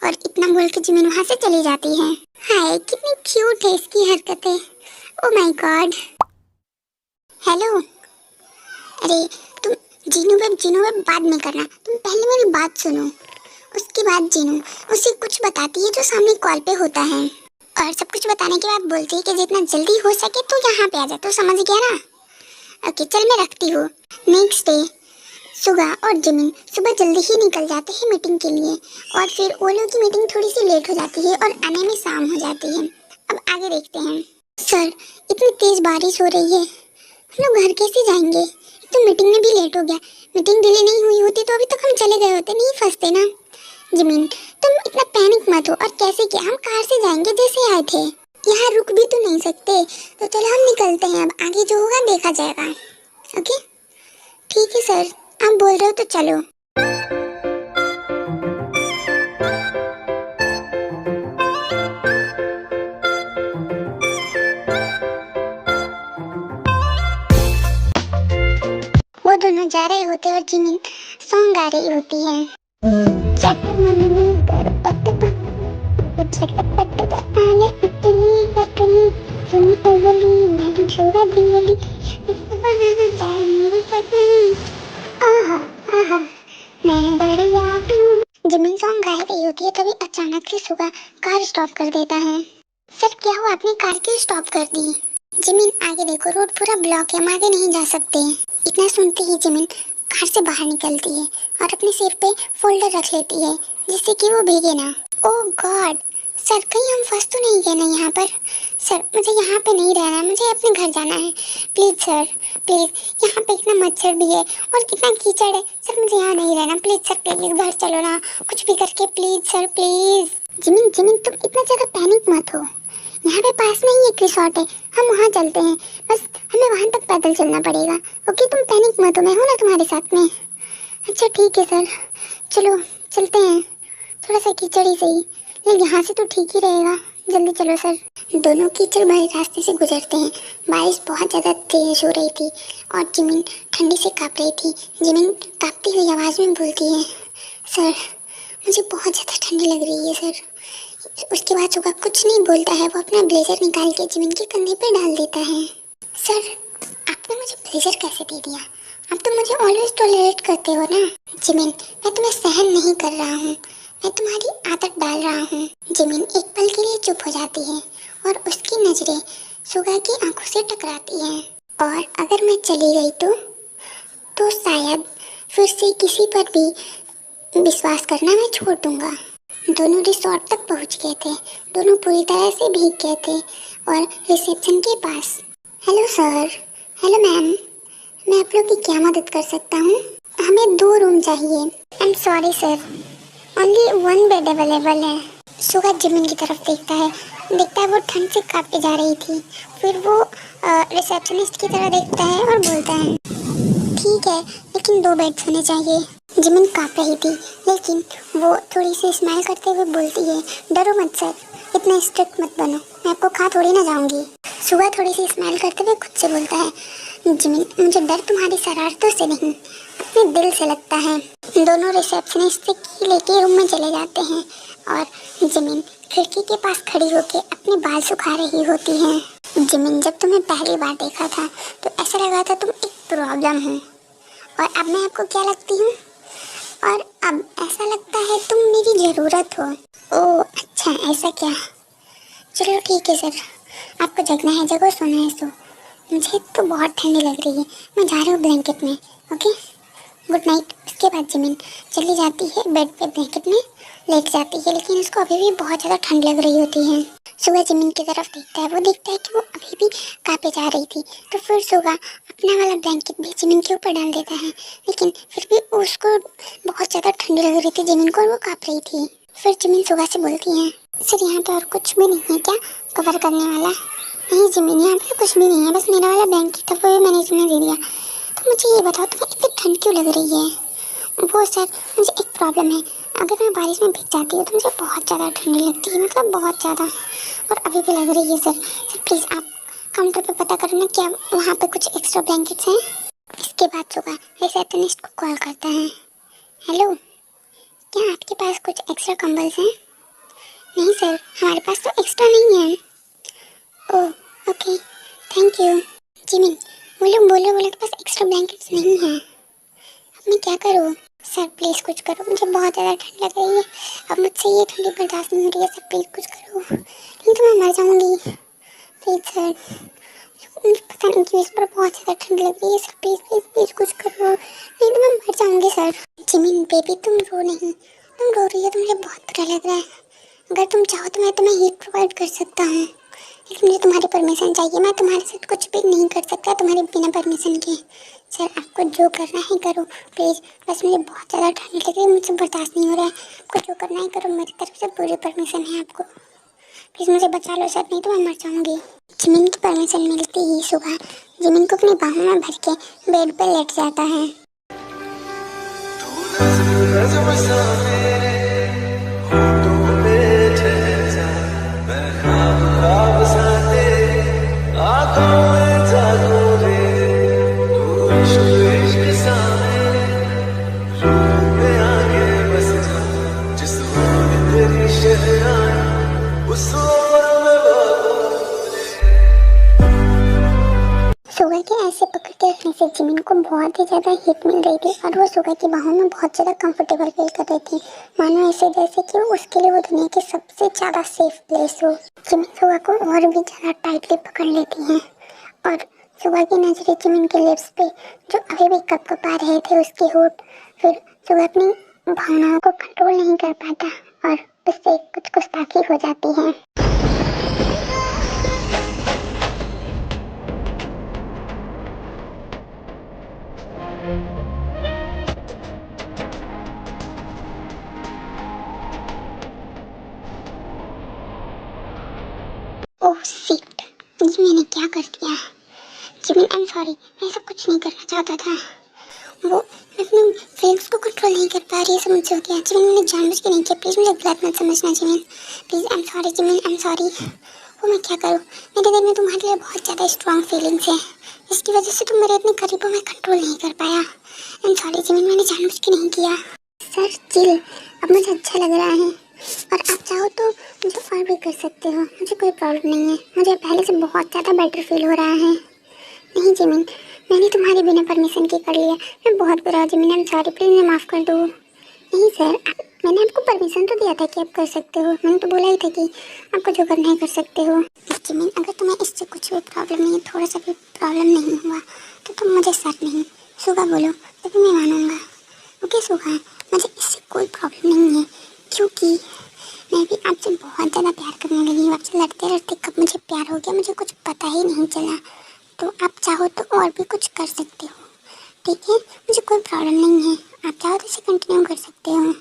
और इतना बोल के जिमिन वहाँ से चली जाती है। हाय, कितनी क्यूट है इसकी हरकतें। Oh my God. हेलो, अरे तुम जीनू बेब बाद में करना, तुम पहले मेरी बात सुनो। उसके बाद जीनू उसे कुछ बताती है जो सामने कॉल पे होता है और सब कुछ बताने के बाद बोलती है कि जितना जल्दी हो सके तो यहाँ पे आ जा। तो समझ गया ना? ओके, चल मैं रखती हूँ। नेक्स्ट डे सुगा और जिमिन सुबह जल्दी ही निकल जाते हैं मीटिंग के लिए और फिर वो लोग की मीटिंग थोड़ी सी लेट हो जाती है और आने में शाम हो जाती है। अब आगे देखते हैं। सर, इतनी तेज बारिश हो रही है, हम लोग घर कैसे जाएंगे? तो मीटिंग में भी लेट हो गया। मीटिंग डिले नहीं हुई होती तो अभी तक हम चले गए होते, नहीं फंसते ना। जिमिन, तुम इतना पैनिक मत हो। और कैसे क्या, हम कार से जाएंगे जैसे आए थे, यहाँ रुक भी तो नहीं सकते। तो चलो हम निकलते हैं, अब आगे जो होगा देखा जाएगा। ओके ठीक है सर, आप बोल रहे हो तो चलो। वो दोनों जा रहे होते और जिमिन सॉन्ग गा रही होती है। जिमिन सॉन्ग गा रही होती है, तभी अचानक से सुगा कार स्टॉप कर देता है। सर क्या हुआ, आपने कार क्यों स्टॉप कर दी? जिमिन आगे देखो, रोड पूरा ब्लॉक है, हम आगे नहीं जा सकते। इतना सुनते ही जिमिन कार से बाहर निकलती है और अपने सिर पे फोल्डर रख लेती है जिससे कि वो भीगे ना। ओह गॉड, सर कहीं हम फंस तो नहीं गए ना यहाँ पर? सर मुझे यहाँ पे नहीं रहना है, मुझे अपने घर जाना है। प्लीज़ सर प्लीज़, यहाँ पे इतना मच्छर भी है और कितना कीचड़ है। सर मुझे यहाँ नहीं रहना, प्लीज़ सर प्लीज़ घर चलो ना, कुछ भी करके please sir please. Jimin Jimin तुम इतना ज़्यादा पैनिक मत हो, यहाँ पे पास में ही एक रिसोर्ट है, हम वहाँ चलते हैं, बस हमें वहाँ तक पैदल चलना पड़ेगा। ओके तुम पैनिक मत हो, मैं हूँ ना तुम्हारे साथ में। अच्छा ठीक है सर, चलो चलते हैं, थोड़ा सा कीचड़ ही सही, लेकिन यहाँ से तो ठीक ही रहेगा, जल्दी चलो सर। दोनों कीचड़ भरे रास्ते से गुजरते हैं। बारिश बहुत ज़्यादा तेज हो रही थी और जिमिन ठंडी से काँप रही थी। जिमिन काँपती हुई आवाज़ में बोलती है, सर मुझे बहुत ज़्यादा ठंडी लग रही है सर। उसके बाद सुगा कुछ नहीं बोलता है, वो अपना ब्लेजर निकाल के जिमिन के कंधे पे डाल देता है। सर आपने मुझे ब्लेजर कैसे दे दिया? आप तो मुझे ऑलवेज टॉलरेट करते हो ना। जिमिन मैं तुम्हें सहन नहीं कर रहा हूँ, मैं तुम्हारी आदत डाल रहा हूँ। जिमिन एक पल के लिए चुप हो जाती है और उसकी नज़रें सुगा की आंखों से टकराती हैं। और अगर मैं चली गई तो शायद फिर से किसी पर भी विश्वास करना मैं छोड़ दूंगा। दोनों रिसोर्ट तक पहुंच गए थे, दोनों पूरी तरह से भीग गए थे और रिसेप्शन के पास। हेलो सर, हेलो मैम, मैं आप लोग की क्या मदद कर सकता हूँ? हमें 2 रूम चाहिए। I am sorry sir, only 1 bed available है। सुगा जिमिन की तरफ देखता है वो ठंड से कांपे जा रही थी। फिर वो रिसेप्शनिस्ट की तरह देखता है और बोलता है, ठीक है लेकिन 2 बेड्स होने चाहिए। जिमिन काँप रही थी लेकिन वो थोड़ी सी स्माइल करते हुए बोलती है, डरो मत सर, इतना स्ट्रिक्ट मत बनो, मैं आपको खा थोड़ी ना जाऊंगी। सुगा थोड़ी सी स्माइल करते हुए खुद से बोलता है, जिमिन मुझे डर तुम्हारी शरारतों से नहीं, अपने दिल से लगता है। दोनों रिसेप्शनिस्ट से की लेके रूम में चले जाते हैं और जिमिन खिड़की के पास खड़ी होकर अपने बाल सुखा रही होती है। जिमिन जब तुम्हें पहली बार देखा था तो ऐसा लगा था तुम एक प्रॉब्लम हो, और अब मैं आपको क्या लगती हूँ? और अब ऐसा लगता है तुम मेरी ज़रूरत हो। ओह अच्छा ऐसा क्या? चलो ठीक है सर, आपको जगना है जगह, सोना है सो। मुझे तो बहुत ठंडी लग रही है, मैं जा रही हूँ ब्लैंकेट में। Okay good night. उसके बाद जिमिन चली जाती है बेड पे, ब्लैंकेट में लेट जाती है, लेकिन उसको अभी भी बहुत ज़्यादा ठंड लग रही होती है। सुगा जिमिन की तरफ देखता है, वो देखता है कि वो अभी भी काँपे जा रही थी, तो फिर सुगा अपना वाला ब्लैंकेट भी जिमिन के ऊपर डाल देता है, लेकिन फिर भी उसको बहुत ज़्यादा ठंडी लग रही थी जिमिन को, और वो काँप रही थी। फिर जिमिन सुगा से बोलती है, सर यहाँ पे और कुछ भी नहीं है क्या कवर करने वाला? नहीं जिमिन यहाँ पे कुछ भी नहीं है, बस मेरा वाला ब्लैंकेट था, वो भी मैंने तुम्हें दे दिया। तो मुझे ये बताओ तुम्हें इतनी ठंड क्यों लग रही है? वो सर मुझे एक प्रॉब्लम है, अगर मैं बारिश में भीग जाती हूँ तो मुझे बहुत ज़्यादा ठंडी लगती है, मतलब बहुत ज़्यादा, और अभी भी लग रही है सर। सर प्लीज़ आप काउंटर पे पता करो ना क्या वहाँ पे कुछ एक्स्ट्रा ब्लैंकेट्स हैं। इसके बाद सुबह रिसेप्शनिस्ट को कॉल करता है, हेलो क्या आपके पास कुछ एक्स्ट्रा कंबल्स हैं? नहीं सर हमारे पास तो एक्स्ट्रा नहीं है। Oh okay thank you. Jimin वो लोग बोले के पास एक्स्ट्रा ब्लैंकेट्स नहीं हैं, अब मैं क्या करूँ? सर प्लीज़ कुछ करो, मुझे बहुत ज़्यादा ठंड लग रही है, अब मुझसे ये ठंडी बर्दाश्त नहीं हो रही है, सर प्लीज़ कुछ करो, नहीं तो मैं मर जाऊँगी। प्लीज़ सर, पता नहीं क्यों इस पर बहुत ज़्यादा ठंड लग रही है, सर प्लीज़ प्लीज़ प्लीज़ कुछ करो, नहीं तो मैं मर जाऊँगी सर। जिमिन बेबी तुम रो नहीं, तुम रो रही हो तो मुझे बहुत बुरा लग रहा है, अगर तुम चाहो तो मैं तुम्हें हीट प्रोवाइड कर सकता हूँ, लेकिन मुझे तुम्हारी परमिशन चाहिए, मैं तुम्हारे साथ कुछ भी नहीं कर सकता तुम्हारे बिना परमिशन के। सर आपको जो करना है करो प्लीज़, बस मुझे बहुत ज़्यादा ठंड लग रही है, मुझे बर्दाश्त नहीं हो रहा है, आपको जो करना है करो, मेरी तरफ से पूरी परमिशन है आपको, प्लीज़ मुझे बचा लो सर, नहीं तो मैं मर जाऊँगी। जिमिन की परमिशन मिलती ही सुबह जिमिन को अपनी बाहों में भर के बेड पर लेट जाता है। सुगा के ऐसे पकड़ के रखने से जिमिन को बहुत ही ज़्यादा हीट मिल रही थी और वो सुगा की बाहों में बहुत ज़्यादा कंफर्टेबल फील कर रही थी, मानो ऐसे जैसे कि उसके लिए वो दुनिया की सबसे ज़्यादा सेफ प्लेस हो। जिमिन सुगा को और भी ज़्यादा टाइटली पकड़ लेती हैं और सुगा की नज़रें जिमिन के लिप्स पे जो अभी भी कपकपा रहे थे उसके होठ, फिर सुगा अपनी भावनाओं को कंट्रोल नहीं कर पाता और उससे कुछ गुस्ताखी हो जाती है। ओह शिट, ये मैंने क्या कर दिया। जिमिन आई एम सॉरी, मैं ऐसा कुछ नहीं करना चाहता था। वो मैं अपने फीलिंग्स को कंट्रोल नहीं कर पा रही, ऐसा मुझसे हो गया। जिमिन मैंने जानबूझ के नहीं किया, प्लीज़ मुझे गलत मत समझना Jimin, please I am sorry Jimin, I am sorry. वो मैं क्या करूँ, मेरे दिल में तुम्हारे लिए बहुत ज़्यादा स्ट्रॉन्ग फीलिंग्स है, इसकी वजह से तुम मेरे इतने करीब हो, मैं कंट्रोल नहीं कर पाया। आई एम सॉरी जिमिन, मैंने जानबूझ के नहीं किया। सर चिल, अब मुझे अच्छा लग रहा है और आप चाहो तो मुझे और भी कर सकते हो, मुझे कोई प्रॉब्लम नहीं है। मुझे पहले से बहुत ज़्यादा बेटर फील हो रहा है। नहीं जिमिन, मैंने तुम्हारे बिना परमिशन के कर लिया, मैं बहुत बुरा हूँ Jimin, I am sorry, please मुझे माफ़ कर दो। नहीं सर, मैंने आपको परमिशन तो दिया था कि आप कर सकते हो, मैंने तो बोला ही था कि आपको जो करना है कर सकते हो। जिमिन, अगर तुम्हें इससे कुछ भी प्रॉब्लम नहीं है, थोड़ा सा भी प्रॉब्लम नहीं हुआ तो तुम मुझे सर नहीं सुगा बोलो, तभी मैं मानूंगा। ओके सुगा, मुझे इससे कोई प्रॉब्लम नहीं है, क्योंकि मैं भी आपसे बहुत ज़्यादा प्यार करने लगी हूँ। आपसे लड़ते लड़ते कब मुझे प्यार हो गया, मुझे कुछ पता ही नहीं चला। तो आप चाहो तो और भी कुछ कर सकते हो, ठीक है, मुझे कोई प्रॉब्लम नहीं है। आप चाहो तो इसे कंटिन्यू कर सकते हो,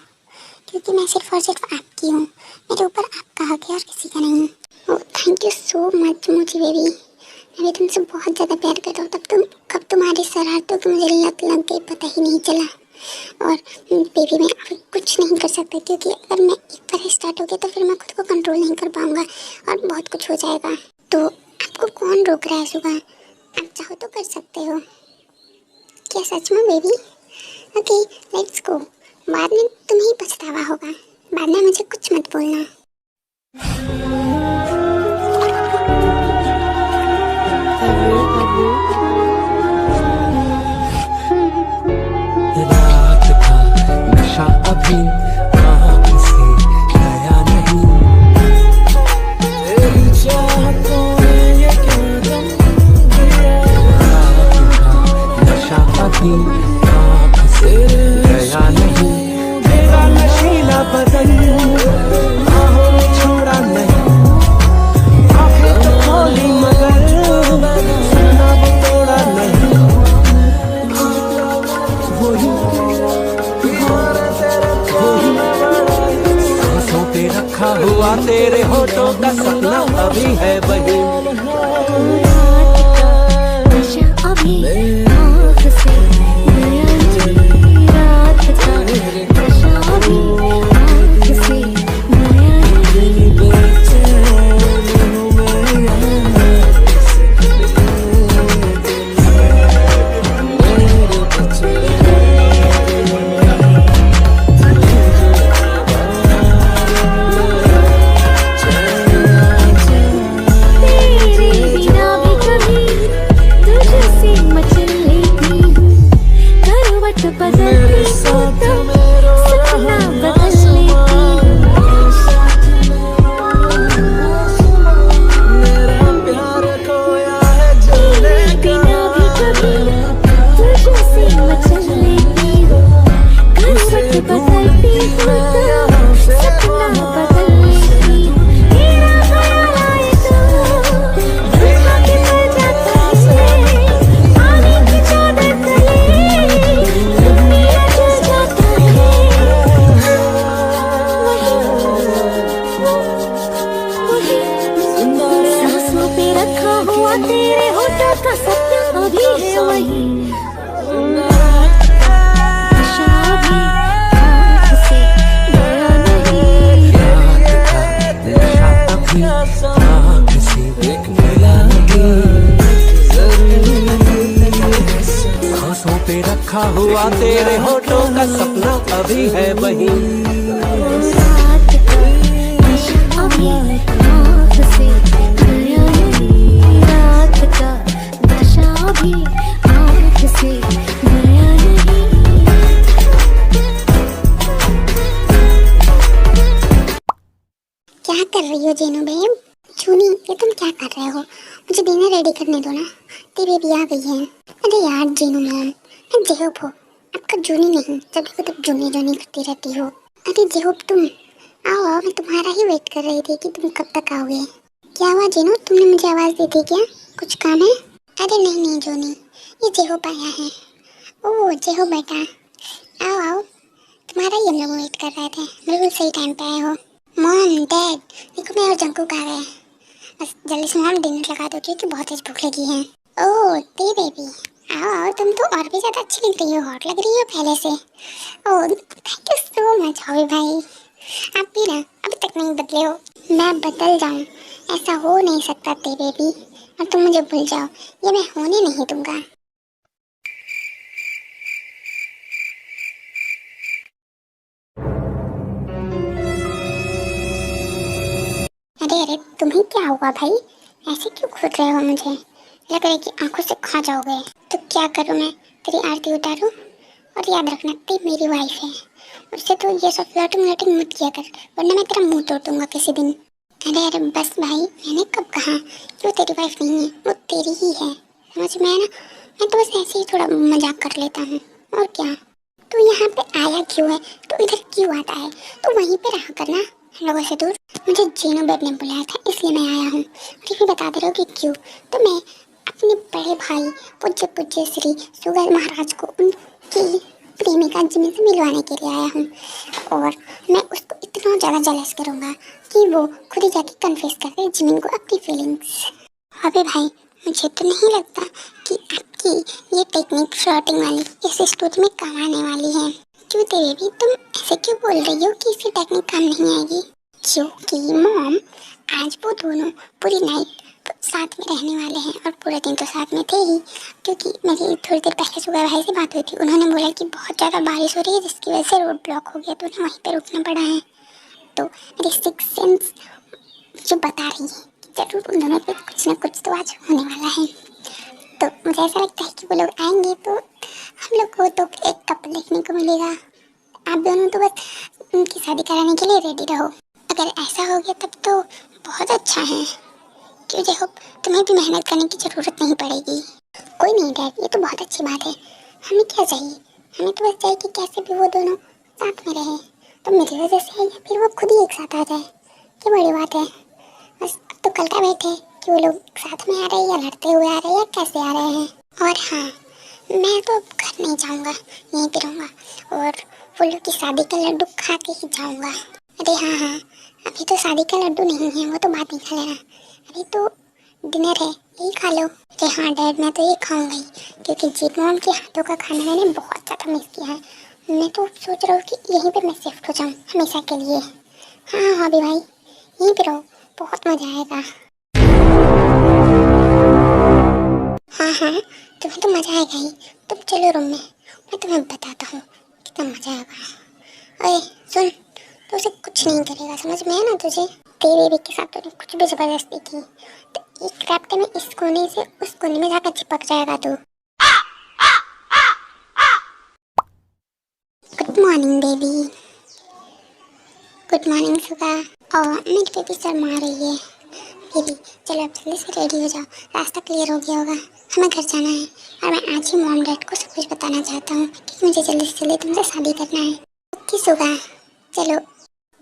क्योंकि मैं सिर्फ और सिर्फ आपकी हूँ, मेरे ऊपर आपका हक है और किसी का नहीं। Oh thank you so much मोची बेबी, मैं भी तुमसे बहुत ज़्यादा प्यार कर रहा हूँ। तब तुम कब तुम्हारी शरारतों की मुझे लत लग गई पता ही नहीं चला। और बेबी मैं अब कुछ नहीं कर सकता, क्योंकि अगर मैं एक बार स्टार्ट हो गया तो फिर मैं खुद को कंट्रोल नहीं कर पाऊंगा और बहुत कुछ हो जाएगा। तो आपको कौन रोक रहा है सुगा, आप चाहो तो कर सकते हो। क्या सच में बेबी? ओके लेट्स गो, बाद में तुम्हें पछतावा होगा, बाद में मुझे कुछ मत बोलना। रात का नशा अभी आँख से गया नहीं, तेरी चाहतों ने ये क्यों गम दिया। रात का नशा अभी आँख से गया नहीं, तेरा नशीला बदन आहों में छोड़ा नहीं, आँखें तो खोली मगर सुना वो तोड़ा नहीं। सांसों पे रखा हुआ तेरे होठों का सपना अभी है वही, नशा अभी आँख से गया नहीं, रात का नशा अभी आँख से गया नहीं। तेरे बिना भी कभी तुझसे मचल लेती हूँ, करवट बदलती हूँ तो सपना बदल लेती हूँ। तेरे बिना भी कभी तुझसे मचल लेती हूँ, करवट बदलती हूँ तो सपना बदल लेती हूँ। तेरा ख्याल आए तो दिल के पड़ जाता है, पानी की चादर तले मेरा जल जाता है। वही सांसों पे रखा हुआ तेरे होठों का सपना अभी है वही, नशा अभी आँख से गया नहीं। नशा अभी आँख से मिला नहीं, सांसों पे रखा हुआ तेरे होठों का सपना अभी है वही। रात का नशा अभी आँख से गया नहीं, रात का नशा अभी आँख से गया नहीं। क्या कर रही हो जेनू बेब? जूनी ये तुम क्या कर रहे हो? मुझे डिनर रेडी करने दो ना, तेरी बेबी आ गई है। अरे यार जेनू मैम, मैं जेहोप हो, आपका जूनी नहीं, जब देखो तब जूनी जूनी करती रहती हो। अरे जेहोप तुम आओ आओ, मैं तुम्हारा ही वेट कर रही थी कि तुम कब तक आओगे। क्या हुआ जीनू, तुमने मुझे आवाज़ दी थी क्या? कुछ काम है? अरे नहीं नहीं जोनी, ये जेहोप आया है। ओह जेहो बेटा, आओ आओ, तुम्हारा ही हम लोग वेट कर रहे थे, बिल्कुल सही टाइम पे आए हो। मॉम डैड देखो, मैं और जंकुक आ गए। बस जल्दी से मॉम डिनर लगा दो क्योंकि बहुत तेज भूख लगी है। ओह ते बेबी, आओ आओ, तुम तो और भी ज़्यादा अच्छी लग रही हो, हॉट लग रही हो पहले से। Oh thank you so much hobby भाई, आप भी ना अभी तक नहीं बदले हो। मैं बदल जाऊँ? ऐसा हो नहीं सकता ते बेबी, और तुम मुझे भूल जाओ, ये मैं होने नहीं दूंगा। अरे अरे तुम्हें क्या हुआ भाई, ऐसे क्यों घूर रहे हो? मुझे लग रहा है कि आंखों से खा जाओगे। तो क्या करूँ मैं, तेरी आरती उतारूँ? और याद रखना ती मेरी वाइफ है, उससे तो ये सब फ्लर्टिंग व्लर्टिंग मत किया कर, वरना मैं तेरा मुंह तोड़ दूंगा किसी दिन। अरे अरे बस भाई, मैंने कब कहा कि वो तेरी वाइफ नहीं है, वो तेरी ही है, समझ में आया ना? मैं तो बस ऐसे ही थोड़ा मजाक कर लेता हूँ, और क्या। तू यहाँ पे आया क्यों है, तो इधर क्यों आता है? तो वहीं पे रहा करना हम लोगों से दूर। मुझे जीनू बेब ने बुलाया था इसलिए मैं आया हूँ, और ये बता दे रहा हूँ कि क्यों। तो मैं अपने बड़े भाई पूज्य पूज्य श्री सुगर महाराज को उनकी प्रेमिका जिमी से मिलवाने के लिए आया हूँ, और मैं उसको इतना ज़्यादा जेलस करूँगा कि वो खुद ही जाके कन्फेस कर दे जिमिन को अपनी फीलिंग्स। अबे भाई, मुझे तो नहीं लगता कि आपकी ये टेक्निक फ्लर्टिंग वाली इस स्टोरी में काम आने वाली है। क्यों तेरे भी तुम ऐसे क्यों बोल रही हो कि इसकी टेक्निक काम नहीं आएगी? क्योंकि मॉम आज वो दोनों पूरी नाइट साथ में रहने वाले हैं, और पूरे दिन तो साथ में थे ही, क्योंकि मेरी थोड़ी देर पहले सुगर भाई से बात हुई थी। उन्होंने बोला कि बहुत ज़्यादा बारिश हो रही है जिसकी वजह से रोड ब्लॉक हो गया, तो उन्हें वहीं पर रुकना पड़ा है। तो मेरी सिक्स सेंस जो बता रही है कि जरूर उन दोनों पे कुछ ना कुछ तो आज होने वाला है। तो मुझे ऐसा लगता है कि वो लोग आएंगे तो हम लोग को तो एक कपल देखने को मिलेगा। आप दोनों तो बस उनकी शादी कराने के लिए रेडी रहो। अगर ऐसा हो गया तब तो बहुत अच्छा है, क्यों जे होप तुम्हें भी मेहनत करने की ज़रूरत नहीं पड़ेगी। कोई नहीं डैड, ये तो बहुत अच्छी बात है। हमें क्या चाहिए, हमें तो बस चाहिए कि कैसे भी वो दोनों साथ में रहे, तो मेरी वजह से या फिर वो खुद ही एक साथ आ जाए, क्या बड़ी बात है। बस अब तो कल का बैठे कि वो लोग साथ में आ रहे हैं या लड़ते हुए आ रहे हैं या कैसे आ रहे हैं। और हाँ, मैं तो अब घर नहीं जाऊँगा, यहीं पे रहूँगा, और वो लोग की शादी का लड्डू खा के ही जाऊँगा। अरे हाँ हाँ, अभी तो शादी का लड्डू नहीं है, वो तो बाद में खा लेना। अभी तो डिनर है, यही खा लो। अरे हाँ डैड, मैं तो ये खाऊंगा ही, क्योंकि जीत मॉम के हाथों का खाना मैंने बहुत ज़्यादा मिस किया है। मैं तो सोच रहा हूँ कि यहीं पे मैं शिफ्ट हो जाऊँ हमेशा के लिए। हाँ हाँ भी भाई, यहीं पे रहो, बहुत मज़ा आएगा। हाँ हाँ, तुम्हें तो मज़ा आएगा ही। तुम चलो रूम में, मैं तुम्हें बताता हूँ कितना मज़ा आएगा। अरे सुन, तो उसे कुछ नहीं करेगा, समझ में है ना तुझे? तेरे बेबी के साथ तूने कुछ भी ज़बरदस्ती की तो एक रैप्टे में इस कोने से उस कोने में जाकर चिपक जाएगा तू। Good morning baby. Good morning Suga. और मेरी बेबी शर्मा रही है। बेबी चलो अब जल्दी से रेडी हो जाओ, रास्ता क्लियर हो गया होगा, हमें घर जाना है। और मैं आज ही मॉम डैड को सब कुछ बताना चाहता हूँ कि मुझे जल्दी से जल्दी तुमसे शादी करना है। ओके सुगा, चलो।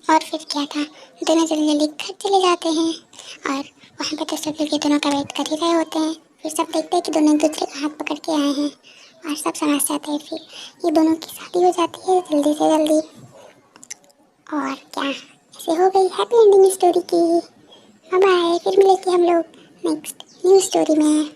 और फिर क्या था, दोनों जल्दी जल्दी घर चले जाते हैं, और वहाँ पे तो सब लोग ये दोनों का वेट कर ही रहे होते हैं। फिर सब देखते हैं कि दोनों एक दूसरे का हाथ पकड़ के आए हैं, और सब समझ जाते हैं। फिर ये दोनों की शादी हो जाती है जल्दी से जल्दी। और क्या, ऐसे हो गई हैप्पी एंडिंग स्टोरी की। बाय, फिर मिलेंगे हम लोग नेक्स्ट न्यू स्टोरी में।